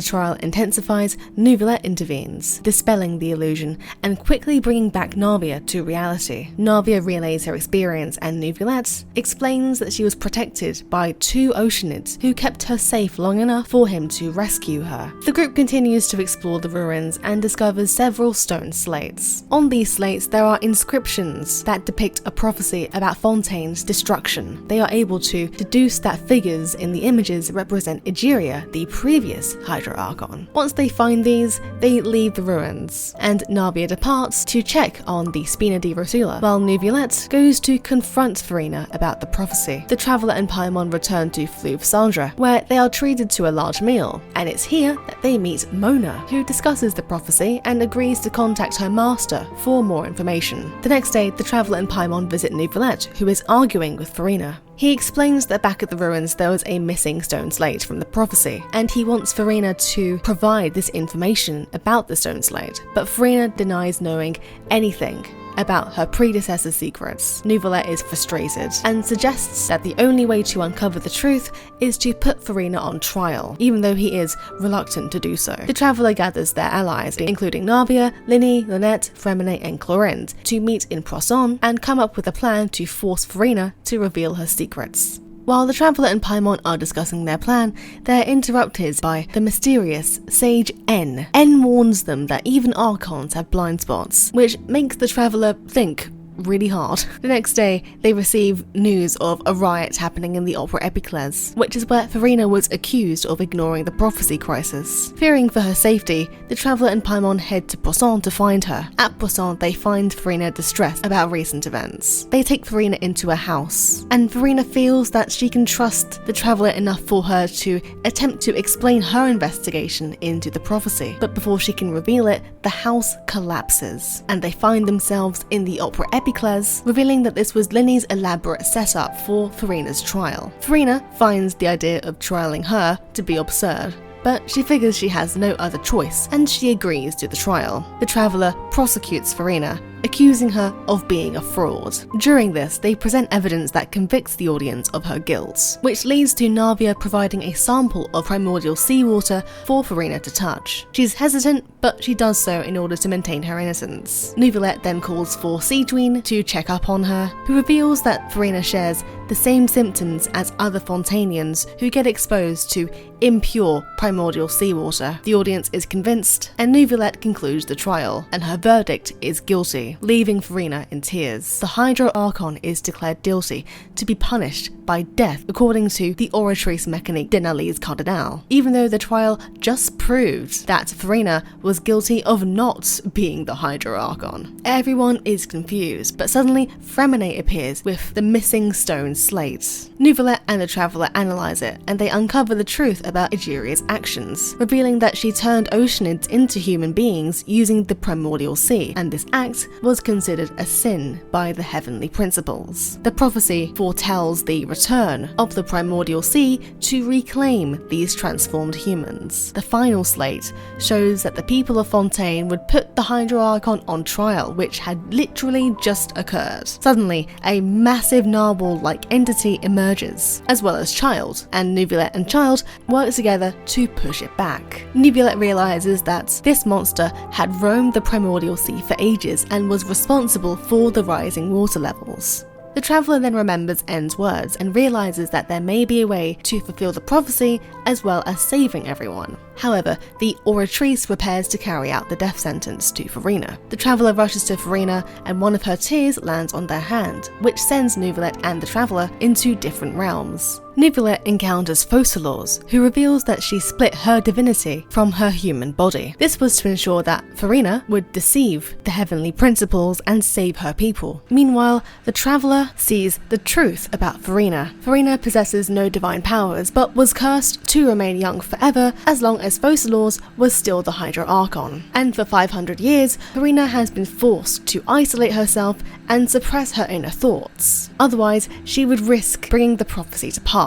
trial intensifies, Neuvillette intervenes, dispelling the illusion and quickly bringing back Navia to reality. Navia relays her experience, and Neuvillette explains that she was protected by 2 Oceanids who kept her safe long enough for him to rescue her. The group continues to explore the ruins and discovers several stone slates. On these slates, there are inscriptions that depict a prophecy about Fontaine's destruction. They are able to deduce that figures in the images represent Egeria, the previous Hydra Archon. Once they find these, they leave the ruins, and Navia departs to check on the Spina di Rosula, while Neuvillette goes to confront Farina about the prophecy. The Traveller and Paimon return to Fleuve Cendres, where they are treated to a large meal, and it's here that they meet Mona, who discusses the prophecy and agrees to contact her master for more information. The next day, the Traveller and Paimon visit Neuvillette, who is arguing with Farina. He explains that back at the ruins there was a missing stone slate from the prophecy, and he wants Farina to provide this information about the stone slate, but Farina denies knowing anything about her predecessor's secrets. Neuvillette is frustrated and suggests that the only way to uncover the truth is to put Farina on trial, even though he is reluctant to do so. The Traveller gathers their allies, including Navia, Linny, Lynette, Fremine, and Clorinde, to meet in Poisson and come up with a plan to force Farina to reveal her secrets. While the Traveller and Paimon are discussing their plan, they're interrupted by the mysterious Sage N. N warns them that even Archons have blind spots, which makes the Traveller think really hard. The next day, they receive news of a riot happening in the Opera Epiclese, which is where Farina was accused of ignoring the prophecy crisis. Fearing for her safety, the Traveller and Paimon head to Poisson to find her. At Poisson, they find Farina distressed about recent events. They take Farina into a house, and Farina feels that she can trust the Traveller enough for her to attempt to explain her investigation into the prophecy. But before she can reveal it, the house collapses, and they find themselves in the Opera Epiclese, revealing that this was Linny's elaborate setup for Farina's trial. Farina finds the idea of trialing her to be absurd, but she figures she has no other choice, and she agrees to the trial. The Traveller prosecutes Farina, accusing her of being a fraud. During this, they present evidence that convicts the audience of her guilt, which leads to Navia providing a sample of primordial seawater for Farina to touch. She's hesitant, but she does so in order to maintain her innocence. Neuvillette then calls for Siegwien to check up on her, who reveals that Farina shares the same symptoms as other Fontainians who get exposed to impure primordial seawater. The audience is convinced, and Neuvillette concludes the trial, and her verdict is guilty, leaving Farina in tears. The Hydra Archon is declared guilty to be punished by death according to the Oratrice Mécanique d'Analyse Cardinale, even though the trial just proved that Farina was guilty of not being the Hydra Archon. Everyone is confused, but suddenly Fremine appears with the missing stone slate. Neuvillette and the Traveller analyze it, and they uncover the truth about Egeria's actions, revealing that she turned Oceanids into human beings using the primordial sea, and this act was considered a sin by the heavenly principles. The prophecy foretells the return of the primordial sea to reclaim these transformed humans. The final slate shows that the people of Fontaine would put the Hydra Archon on trial, which had literally just occurred. Suddenly, a massive narwhal-like entity emerges, as well as Child, and Neuvillette and Child work together to push it back. Neuvillette realizes that this monster had roamed the primordial sea for ages and was responsible for the rising water levels. The Traveller then remembers N's words and realizes that there may be a way to fulfill the prophecy as well as saving everyone. However, the Oratrice prepares to carry out the death sentence to Furina. The traveller rushes to Furina and one of her tears lands on their hand, which sends Neuvillette and the traveller into different realms. Neuvillette encounters Focalors, who reveals that she split her divinity from her human body. This was to ensure that Furina would deceive the heavenly principles and save her people. Meanwhile, the traveller sees the truth about Furina. Furina possesses no divine powers, but was cursed to remain young forever as long as Focalors was still the Hydra Archon. And for 500 years, Furina has been forced to isolate herself and suppress her inner thoughts. Otherwise, she would risk bringing the prophecy to pass.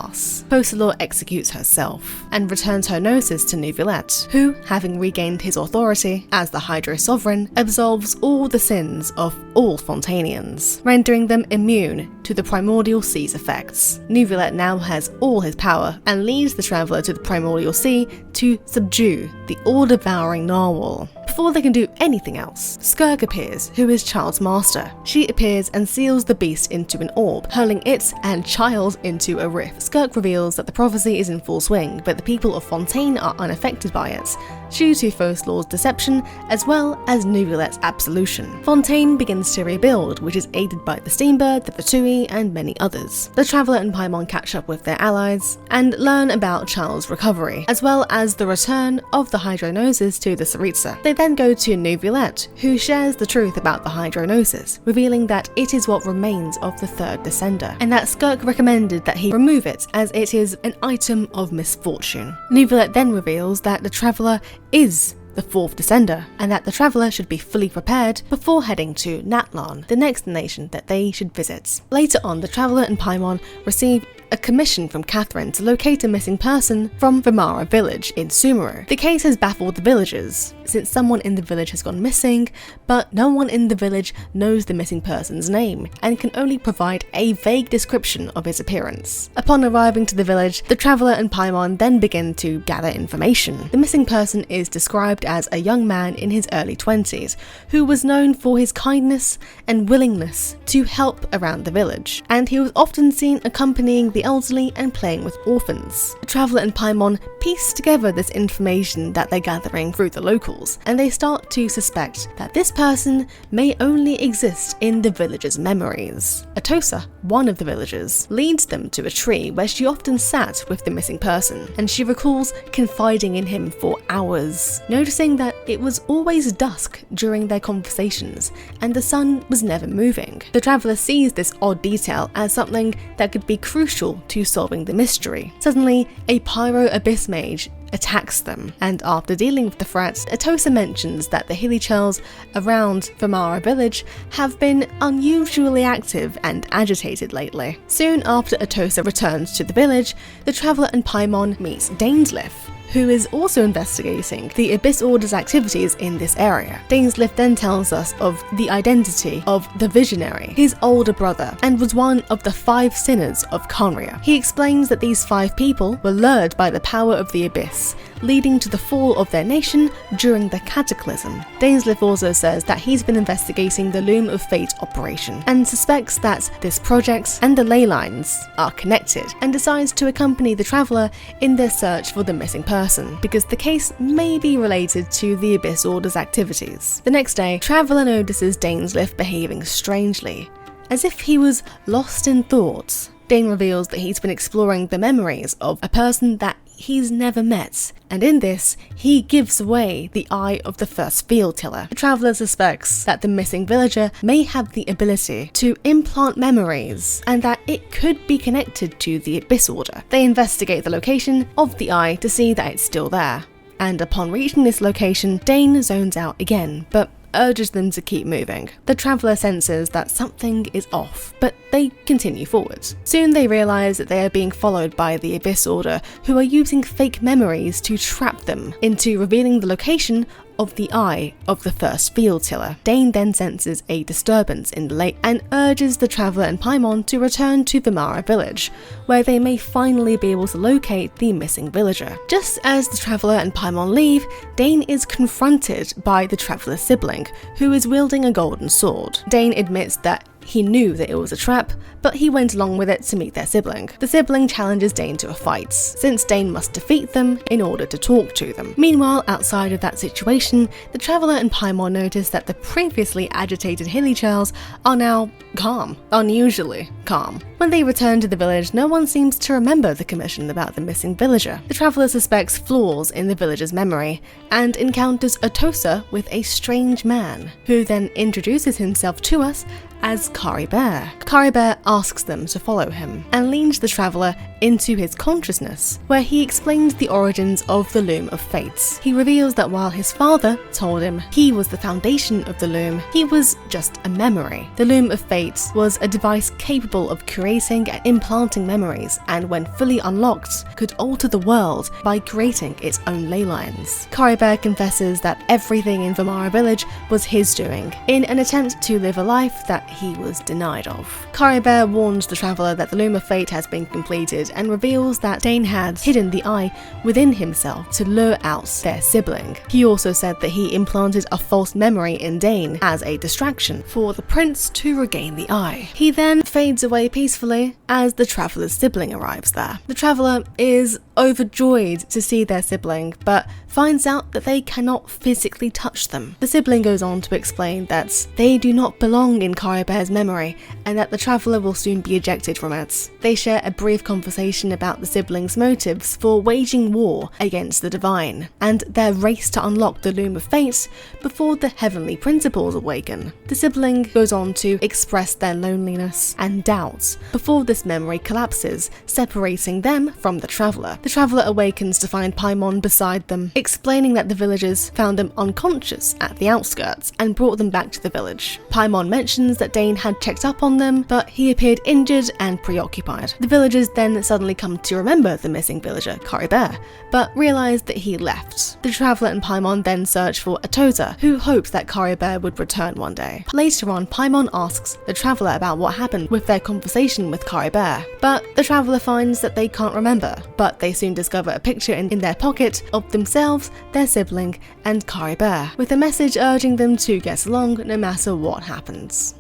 Focalor executes herself and returns her gnosis to Neuvillette, who, having regained his authority as the Hydra sovereign, absolves all the sins of all Fontainians, rendering them immune to the Primordial Sea's effects. Neuvillette now has all his power and leads the traveller to the Primordial Sea to subdue the all-devouring narwhal. Before they can do anything else, Skirk appears, who is Child's master. She appears and seals the beast into an orb, hurling it and Child into a rift. Skirk reveals that the prophecy is in full swing, but the people of Fontaine are unaffected by it, due to Focalor's deception as well as Neuvillette's absolution. Fontaine begins to rebuild, which is aided by the Steambird, the Fatui, and many others. The Traveller and Paimon catch up with their allies and learn about Child's recovery, as well as the return of the Hydronosis to the Tsaritsa. They then go to Neuvillette, who shares the truth about the Hydronosis, revealing that it is what remains of the third Descender, and that Skirk recommended that he remove it as it is an item of misfortune. Neuvillette then reveals that the Traveller is the fourth Descender, and that the traveller should be fully prepared before heading to Natlan, the next nation that they should visit. Later on, the traveller and Paimon receive a commission from Catherine to locate a missing person from Vimara village in Sumeru. The case has baffled the villagers, since someone in the village has gone missing, but no one in the village knows the missing person's name, and can only provide a vague description of his appearance. Upon arriving to the village, the traveller and Paimon then begin to gather information. The missing person is described as a young man in his early 20s, who was known for his kindness and willingness to help around the village, and he was often seen accompanying the elderly and playing with orphans. The traveller and Paimon piece together this information that they're gathering through the locals, and they start to suspect that this person may only exist in the villagers' memories. Atosa, one of the villagers, leads them to a tree where she often sat with the missing person, and she recalls confiding in him for hours, noticing that it was always dusk during their conversations, and the sun was never moving. The traveller sees this odd detail as something that could be crucial to solving the mystery. Suddenly, a Pyro Abyss Mage attacks them, and after dealing with the threat, Atosa mentions that the Hilichurls around Vimara village have been unusually active and agitated lately. Soon after Atosa returns to the village, the traveller and Paimon meets Dainsleif, who is also investigating the Abyss Order's activities in this area. Dainsleif then tells us of the identity of the Visionary, his older brother, and was one of the 5 sinners of Conria. He explains that these 5 people were lured by the power of the Abyss, leading to the fall of their nation during the Cataclysm. Dainsleif also says that he's been investigating the Loom of Fate operation, and suspects that this project and the ley lines are connected, and decides to accompany the traveller in their search for the missing person, because the case may be related to the Abyss Order's activities. The next day, traveller notices Dainsleif behaving strangely, as if he was lost in thought. Dain reveals that he's been exploring the memories of a person that he's never met, and in this, he gives away the eye of the first field tiller. The traveller suspects that the missing villager may have the ability to implant memories, and that it could be connected to the Abyss Order. They investigate the location of the eye to see that it's still there, and upon reaching this location, Dain zones out again, but urges them to keep moving. The traveller senses that something is off, but they continue forward. Soon they realise that they are being followed by the Abyss Order, who are using fake memories to trap them into revealing the location of the eye of the first field tiller. Dain then senses a disturbance in the lake and urges the traveller and Paimon to return to Vimara village, where they may finally be able to locate the missing villager. Just as the traveller and Paimon leave, Dain is confronted by the traveller's sibling, who is wielding a golden sword. Dain admits that he knew that it was a trap, but he went along with it to meet their sibling. The sibling challenges Dain to a fight, since Dain must defeat them in order to talk to them. Meanwhile, outside of that situation, the Traveller and Paimon notice that the previously agitated hilichurls are now calm, unusually calm. When they return to the village, no one seems to remember the commission about the missing villager. The Traveller suspects flaws in the villager's memory, and encounters Atosa with a strange man, who then introduces himself to us as Caribert. Caribert asks them to follow him, and leads the Traveller into his consciousness, where he explains the origins of the Loom of Fates. He reveals that while his father told him he was the foundation of the loom, he was just a memory. The Loom of Fates was a device capable of creating and implanting memories, and when fully unlocked, could alter the world by creating its own ley lines. Caribert confesses that everything in Vamara village was his doing, in an attempt to live a life that he was denied of. Caribert warns the Traveller that the Loom of Fate has been completed, and reveals that Dain had hidden the eye within himself to lure out their sibling. He also said that he implanted a false memory in Dain as a distraction for the prince to regain the eye. He then fades away peacefully as the Traveller's sibling arrives there. The Traveller is overjoyed to see their sibling, but finds out that they cannot physically touch them. The sibling goes on to explain that they do not belong in Caribert's memory, and that the Traveller will soon be ejected from it. They share a brief conversation about the siblings' motives for waging war against the divine, and their race to unlock the Loom of Fate before the heavenly principles awaken. The sibling goes on to express their loneliness and doubts before this memory collapses, separating them from the Traveller. The Traveller awakens to find Paimon beside them, explaining that the villagers found them unconscious at the outskirts and brought them back to the village. Paimon mentions that Dain had checked up on them, but he appeared injured and preoccupied. The villagers then suddenly come to remember the missing villager, Caribert, but realise that he left. The Traveller and Paimon then search for Atosa, who hopes that Caribert would return one day. Later on, Paimon asks the Traveller about what happened with their conversation with Caribert, but the Traveller finds that they can't remember, but they soon discover a picture in their pocket of themselves, their sibling, and Caribert, with a message urging them to get along no matter what happens.